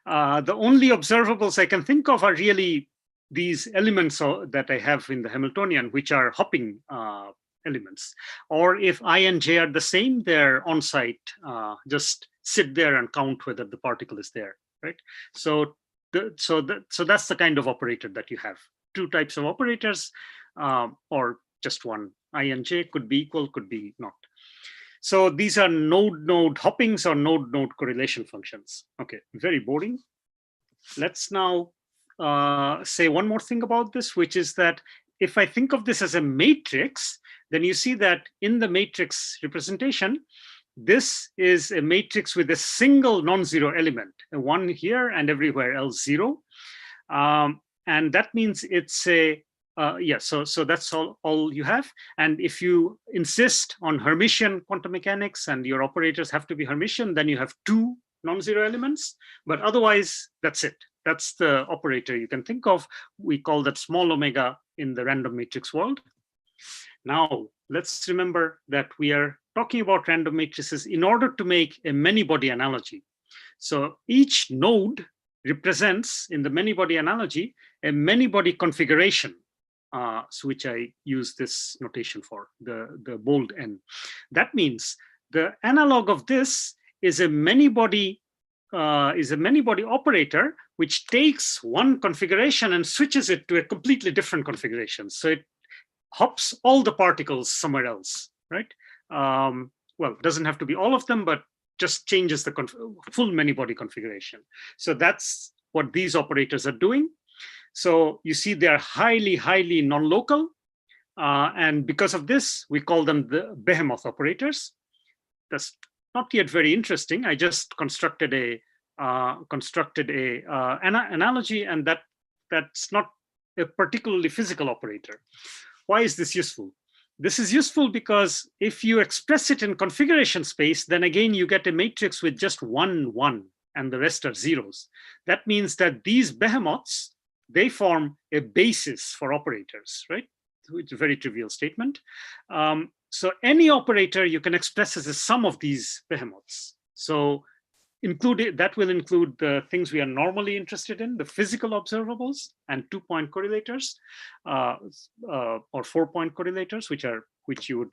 The only observables I can think of are really these elements that I have in the Hamiltonian, which are hopping elements. Or if I and j are the same, they're on site. Just sit there and count whether the particle is there, right? So that's the kind of operator that you have. Two types of operators, or just one. I and j could be equal, could be not. So these are node-node hoppings or node-node correlation functions. Okay, very boring. Let's now say one more thing about this, which is that if I think of this as a matrix, then you see that in the matrix representation, this is a matrix with a single non-zero element, a 1 here and everywhere else 0. And that means it's a, so that's all you have. And if you insist on Hermitian quantum mechanics and your operators have to be Hermitian, then you have 2 non-zero elements. But otherwise, that's it. That's the operator you can think of. We call that small omega in the random matrix world. Now, let's remember that we are talking about random matrices in order to make a many-body analogy. So each node represents, in the many-body analogy, a many-body configuration, which I use this notation for, the bold N. That means the analog of this is a many-body operator which takes one configuration and switches it to a completely different configuration. So it hops all the particles somewhere else, right? Well, it doesn't have to be all of them, but just changes the full many-body configuration. So that's what these operators are doing. So you see they're highly, highly non-local. And because of this, we call them the Behemoth operators. That's not yet very interesting. I just constructed a analogy, and that's not a particularly physical operator. Why is this useful? This is useful because if you express it in configuration space, then again you get a matrix with just 1, 1, and the rest are zeros. That means that these behemoths, they form a basis for operators, right? It's a very trivial statement. So any operator you can express as a sum of these behemoths. So that will include the things we are normally interested in, the physical observables and 2-point correlators, or 4-point correlators, which you would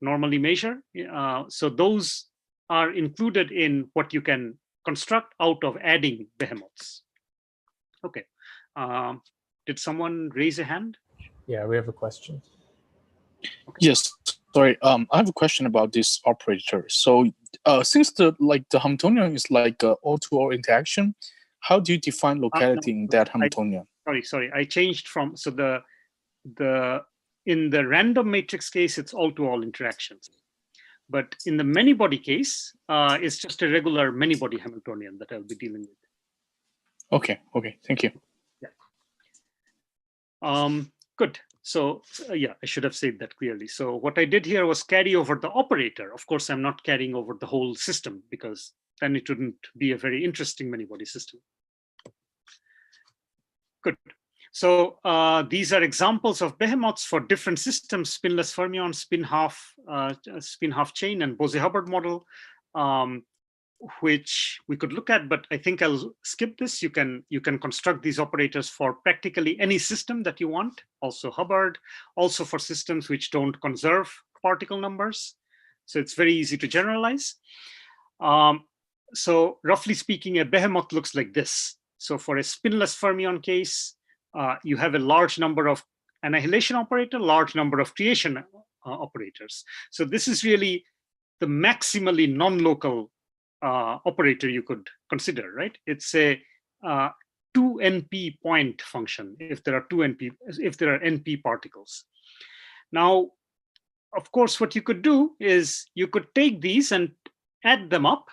normally measure. So those are included in what you can construct out of adding behemoths. Okay. Did someone raise a hand? Yeah, we have a question. Okay. Yes, sorry. I have a question about this operator. So since the Hamiltonian is like all-to-all interaction, how do you define locality in that Hamiltonian? Sorry. I changed from, so in the random matrix case, it's all-to-all interactions. But in the many-body case, it's just a regular many-body Hamiltonian that I'll be dealing with. Okay, thank you. Yeah. Good. So yeah, I should have said that clearly. So what I did here was carry over the operator. Of course, I'm not carrying over the whole system because then it wouldn't be a very interesting many-body system. Good. So these are examples of behemoths for different systems: spinless fermion, spin half chain, and Bose-Hubbard model, which we could look at, but I think I'll skip this. You can construct these operators for practically any system that you want, also Hubbard, also for systems which don't conserve particle numbers. So it's very easy to generalize. So roughly speaking, a behemoth looks like this. So for a spinless fermion case, you have a large number of annihilation operator, large number of creation operators. So this is really the maximally non-local operator you could consider, right? It's a 2NP point function if there are NP particles. Now, of course, what you could do is you could take these and add them up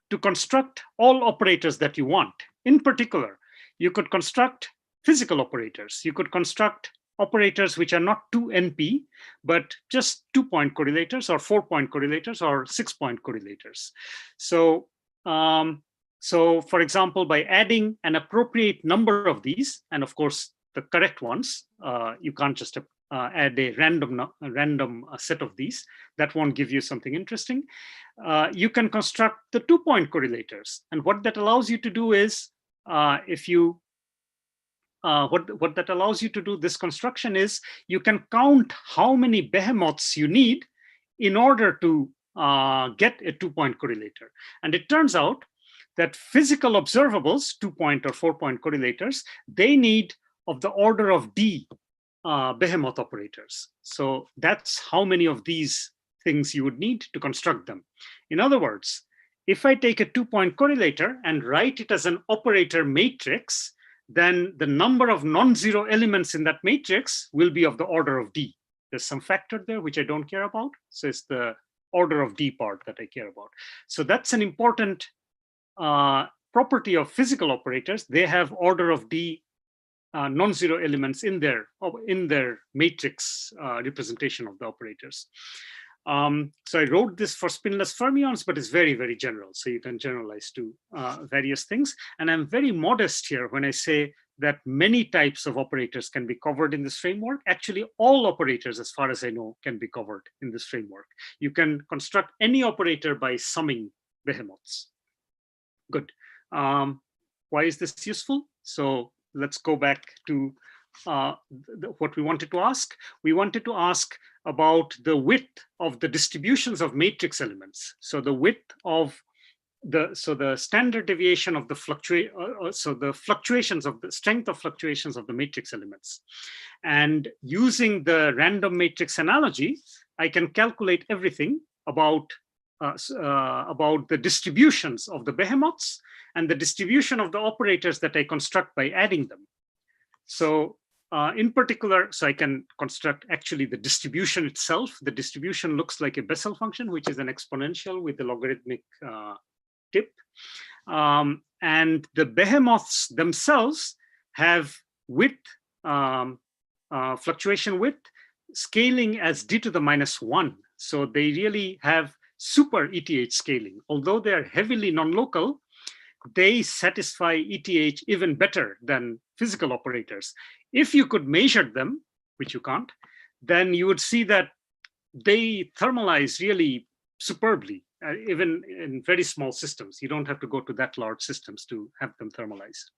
to construct all operators that you want. In particular, you could construct physical operators. You could construct operators which are not 2NP, but just 2-point correlators or 4-point correlators or 6-point correlators. So, for example, by adding an appropriate number of these, and of course, the correct ones, you can't just add a random set of these. That won't give you something interesting. You can construct the 2-point correlators. And what that allows you to do is, if you what that allows you to do, this construction, is you can count how many behemoths you need in order to get a 2-point correlator. And it turns out that physical observables, 2-point or 4-point correlators, they need of the order of D behemoth operators. So that's how many of these things you would need to construct them. In other words, if I take a 2-point correlator and write it as an operator matrix, then the number of non-zero elements in that matrix will be of the order of D. There's some factor there which I don't care about. So it's the order of D part that I care about. So that's an important property of physical operators. They have order of D non-zero elements in their matrix representation of the operators. So I wrote this for spinless fermions, but it's very, very general. So you can generalize to various things. And I'm very modest here when I say that many types of operators can be covered in this framework. Actually, all operators, as far as I know, can be covered in this framework. You can construct any operator by summing behemoths. Good. Why is this useful? So let's go back to what we wanted to ask. We wanted to ask about the width of the distributions of matrix elements. So the width of the standard deviation of the fluctuations of the strength of fluctuations of the matrix elements. And using the random matrix analogy, I can calculate everything about the distributions of the behemoths and the distribution of the operators that I construct by adding them. So in particular, so I can construct actually the distribution itself. The distribution looks like a Bessel function, which is an exponential with a logarithmic tip. And the behemoths themselves have width, fluctuation width, scaling as d to the -1. So they really have super ETH scaling. Although they are heavily non-local, they satisfy ETH even better than physical operators. If you could measure them, which you can't, then you would see that they thermalize really superbly, even in very small systems. You don't have to go to that large systems to have them thermalize.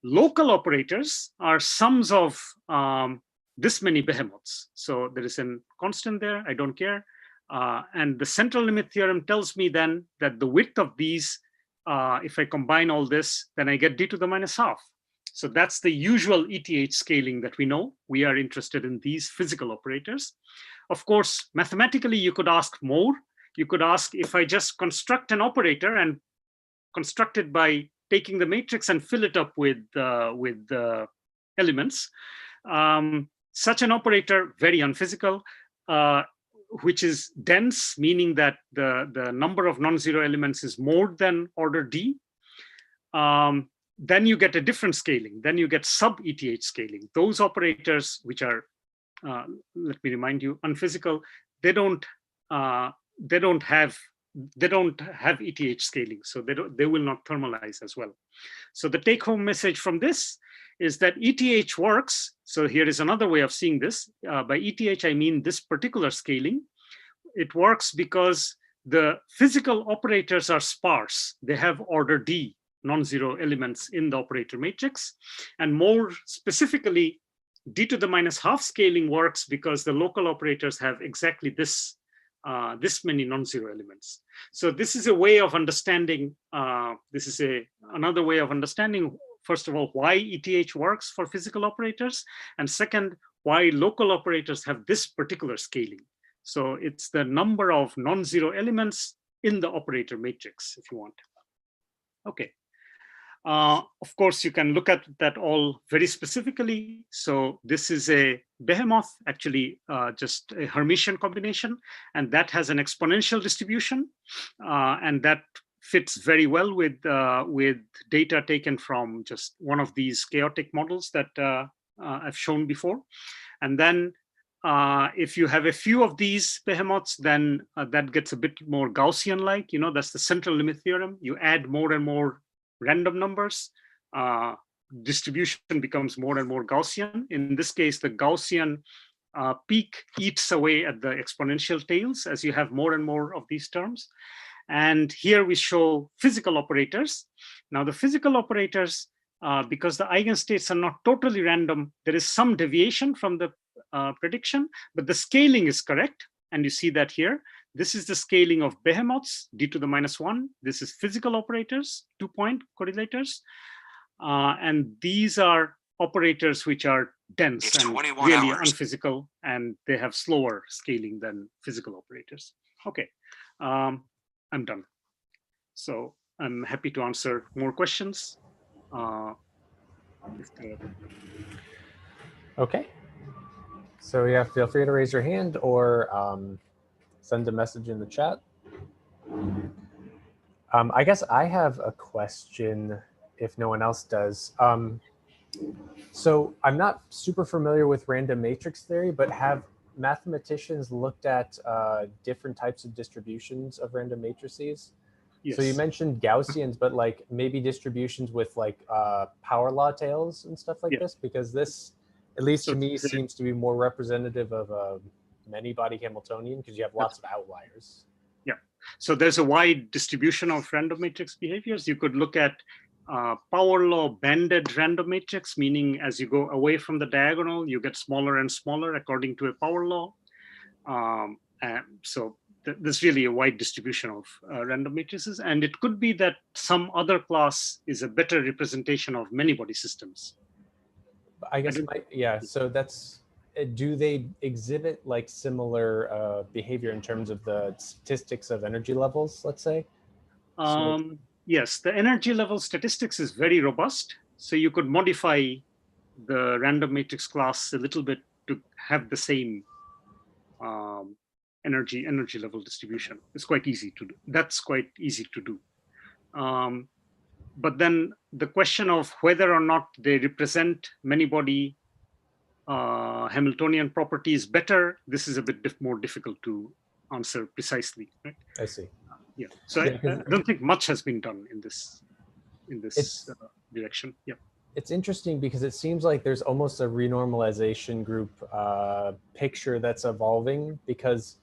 Local operators are sums of this many behemoths. So there is a constant there, I don't care. And the central limit theorem tells me then that the width of these, if I combine all this, then I get d to the -12. So that's the usual ETH scaling that we know. We are interested in these physical operators. Of course, mathematically, you could ask more. You could ask, if I just construct an operator and construct it by taking the matrix and fill it up with elements, such an operator, very unphysical, which is dense, meaning that the number of non-zero elements is more than order D. Then you get a different scaling. Then you get sub-ETH scaling. Those operators, which are, let me remind you, unphysical, they don't have ETH scaling, so they will not thermalize as well. So the take-home message from this is that ETH works. So here is another way of seeing this. By ETH, I mean this particular scaling. It works because the physical operators are sparse. They have order D non-zero elements in the operator matrix. And more specifically, d to the -12 scaling works because the local operators have exactly this many non-zero elements. So this is a way of understanding, another way of understanding, first of all, why ETH works for physical operators, and second, why local operators have this particular scaling. So it's the number of non-zero elements in the operator matrix, if you want. Okay. Of course, you can look at that all very specifically. So this is a behemoth, actually just a Hermitian combination, and that has an exponential distribution, and that fits very well with data taken from just one of these chaotic models that I've shown before. And then if you have a few of these behemoths, then that gets a bit more Gaussian-like. You know, that's the central limit theorem. You add more and more random numbers, distribution becomes more and more Gaussian. In this case, the Gaussian peak eats away at the exponential tails as you have more and more of these terms. And here we show physical operators. Now the physical operators, because the eigenstates are not totally random. There is some deviation from the prediction, but the scaling is correct. And you see that here. This is the scaling of Behemoths, d to the -1. This is physical operators, 2-point correlators. And these are operators which are dense and really unphysical, and they have slower scaling than physical operators. Okay, I'm done. So I'm happy to answer more questions. Okay. So yeah, feel free to raise your hand or send a message in the chat. I guess I have a question if no one else does. So I'm not super familiar with random matrix theory, but have mathematicians looked at different types of distributions of random matrices? Yes. So you mentioned Gaussians, but like maybe distributions with like power law tails and stuff like this, because this, at least to me, seems to be more representative of a many-body Hamiltonian because you have lots of outliers. Yeah. So there's a wide distribution of random matrix behaviors. You could look at power law banded random matrix, meaning as you go away from the diagonal, you get smaller and smaller according to a power law. So there's really a wide distribution of random matrices, and it could be that some other class is a better representation of many-body systems. I guess, yeah, so that's, do they exhibit like similar behavior in terms of the statistics of energy levels, let's say? Yes, the energy level statistics is very robust. So you could modify the random matrix class a little bit to have the same energy level distribution. It's quite easy to do. That's quite easy to do. But then the question of whether or not they represent many-body Hamiltonian properties better, this is a bit more difficult to answer precisely. Right? I see. Yeah. So I don't think much has been done in this direction. Yeah. It's interesting because it seems like there's almost a renormalization group picture that's evolving, because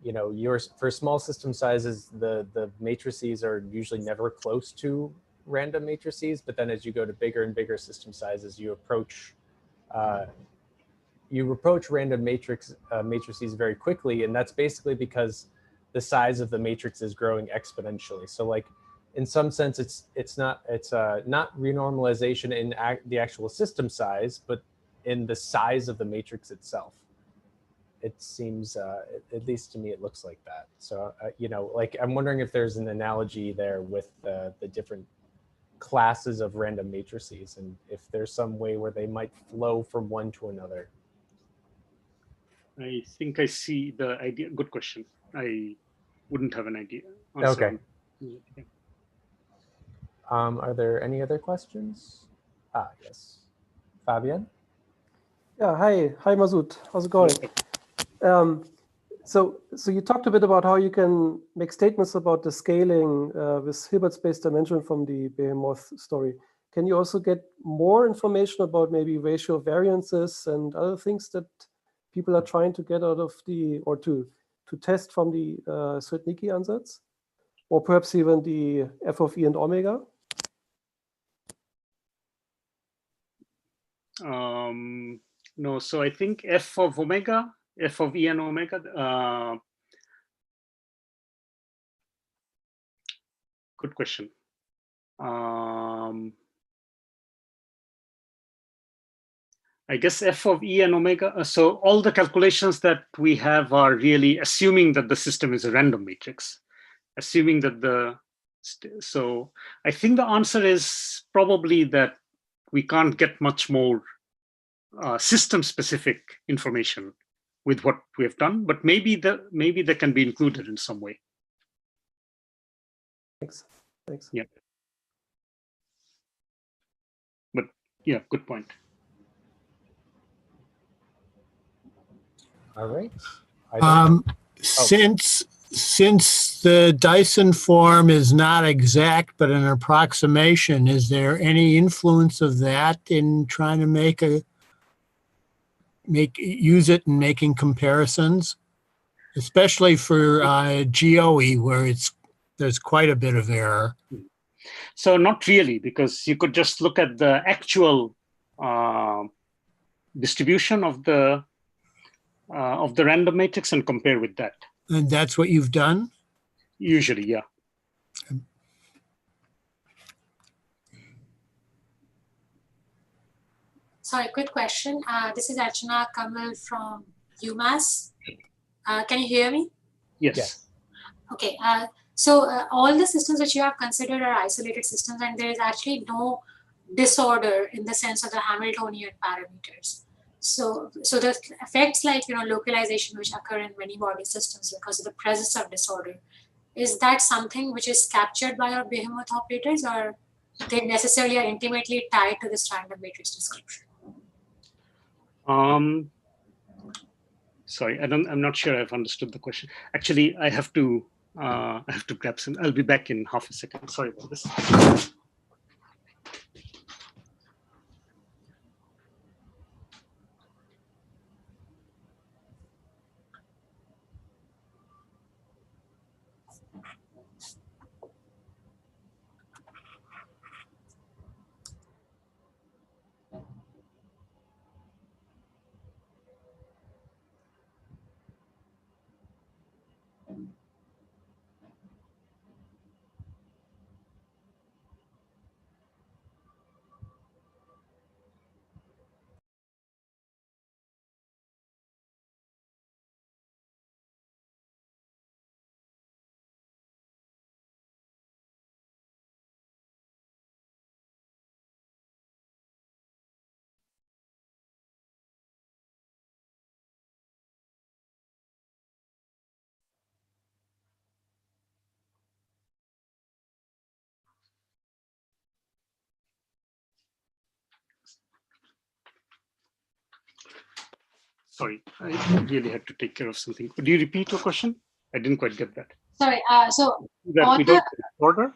you know, for small system sizes, the matrices are usually never close to random matrices, but then as you go to bigger and bigger system sizes, you approach random matrices very quickly, and that's basically because the size of the matrix is growing exponentially. So like in some sense, it's not renormalization in the actual system size, but in the size of the matrix itself. It seems, at least to me, it looks like that. So you know, like I'm wondering if there's an analogy there with the different classes of random matrices, and if there's some way where they might flow from one to another. I think I see the idea. Good question. I wouldn't have an idea. Okay. Are there any other questions? Ah, yes. Fabian? Yeah, hi Masud. How's it going? So you talked a bit about how you can make statements about the scaling with Hilbert space dimension from the Behemoth story. Can you also get more information about maybe ratio variances and other things that people are trying to get out of or to test from the Srednicki ansatz, or perhaps even the f of e and omega? No, so I think f of omega, f of e and omega. Good question. I guess f of e and omega. So all the calculations that we have are really assuming that the system is a random matrix, assuming that so I think the answer is probably that we can't get much more system-specific information with what we have done, but maybe that can be included in some way. Thanks. Yeah. But yeah, good point. All right. Since the Dyson form is not exact but an approximation, is there any influence of that in trying to use it in making comparisons, especially for GOE, where there's quite a bit of error? So not really, because you could just look at the actual distribution of the random matrix and compare with that. And that's what you've done? Usually, yeah. Sorry, quick question. This is Archana Kamal from UMass. Can you hear me? Yes. Yeah. Okay. So all the systems that you have considered are isolated systems, and there is actually no disorder in the sense of the Hamiltonian parameters. So the effects like localization which occur in many body systems because of the presence of disorder, is that something which is captured by our Behemoth operators, or they necessarily are intimately tied to this random matrix description? Sorry, I'm not sure I've understood the question. Actually, I have to grab some. I'll be back in half a second. Sorry about this. Sorry, I really had to take care of something. Could you repeat your question? I didn't quite get that. Sorry. So That we don't order?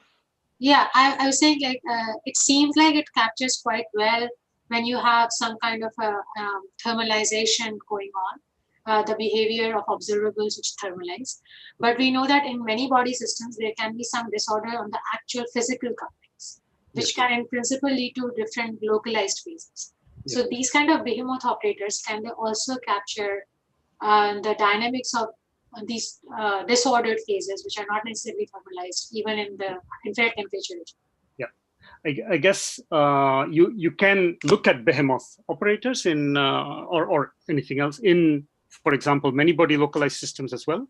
Yeah, I was saying it seems like it captures quite well when you have some kind of a thermalization going on, the behavior of observables which thermalize. But we know that in many body systems, there can be some disorder on the actual physical couplings, which can in principle lead to different localized phases. So these kind of Behemoth operators, can they also capture the dynamics of these disordered phases, which are not necessarily thermalized, even in the infrared temperature region? Yeah, I guess you can look at Behemoth operators in or anything else in, for example, many body localized systems as well.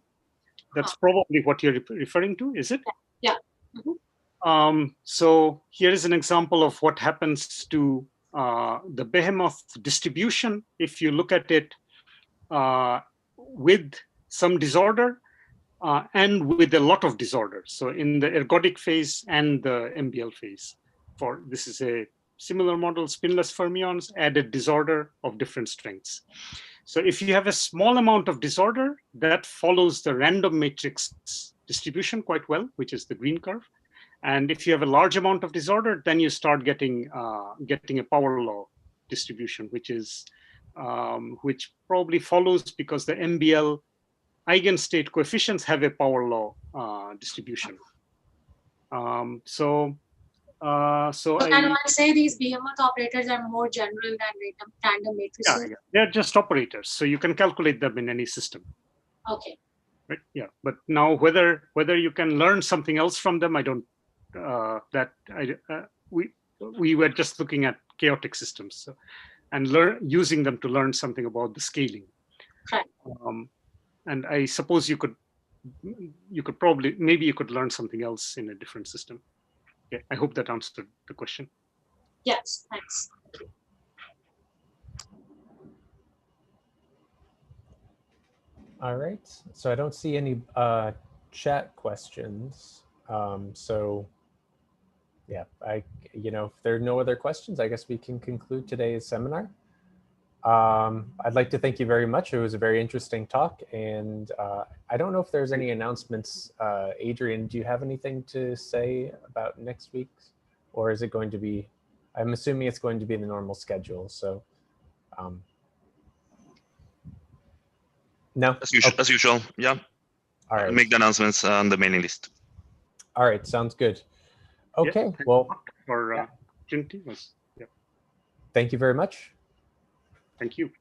That's probably what you're referring to, is it? Yeah. Mm-hmm. So here is an example of what happens to the Behemoth distribution if you look at it with some disorder and with a lot of disorder. So in the ergodic phase and the MBL phase. This is a similar model, spinless fermions, added disorder of different strengths. So if you have a small amount of disorder, that follows the random matrix distribution quite well, which is the green curve. And if you have a large amount of disorder, then you start getting a power law distribution, which probably follows because the MBL eigenstate coefficients have a power law distribution. So can one say these Behemoth operators are more general than random matrices? Yeah, they're just operators, so you can calculate them in any system. Okay. Right. Yeah, but now whether you can learn something else from them, I don't. We were just looking at chaotic systems, so, and using them to learn something about the scaling. Right. And I suppose you could probably, maybe you could learn something else in a different system. Okay, I hope that answered the question. Yes, thanks. All right, so I don't see any chat questions. So yeah, if there are no other questions, I guess we can conclude today's seminar. I'd like to thank you very much. It was a very interesting talk, and I don't know if there's any announcements. Adrian, do you have anything to say about next week's, or is it going to be, I'm assuming it's going to be the normal schedule, so. No? As usual, yeah. All right. I'll make the announcements on the mailing list. All right, sounds good. Okay, thank you well, for opportunity. Yeah, thank you very much. thank you.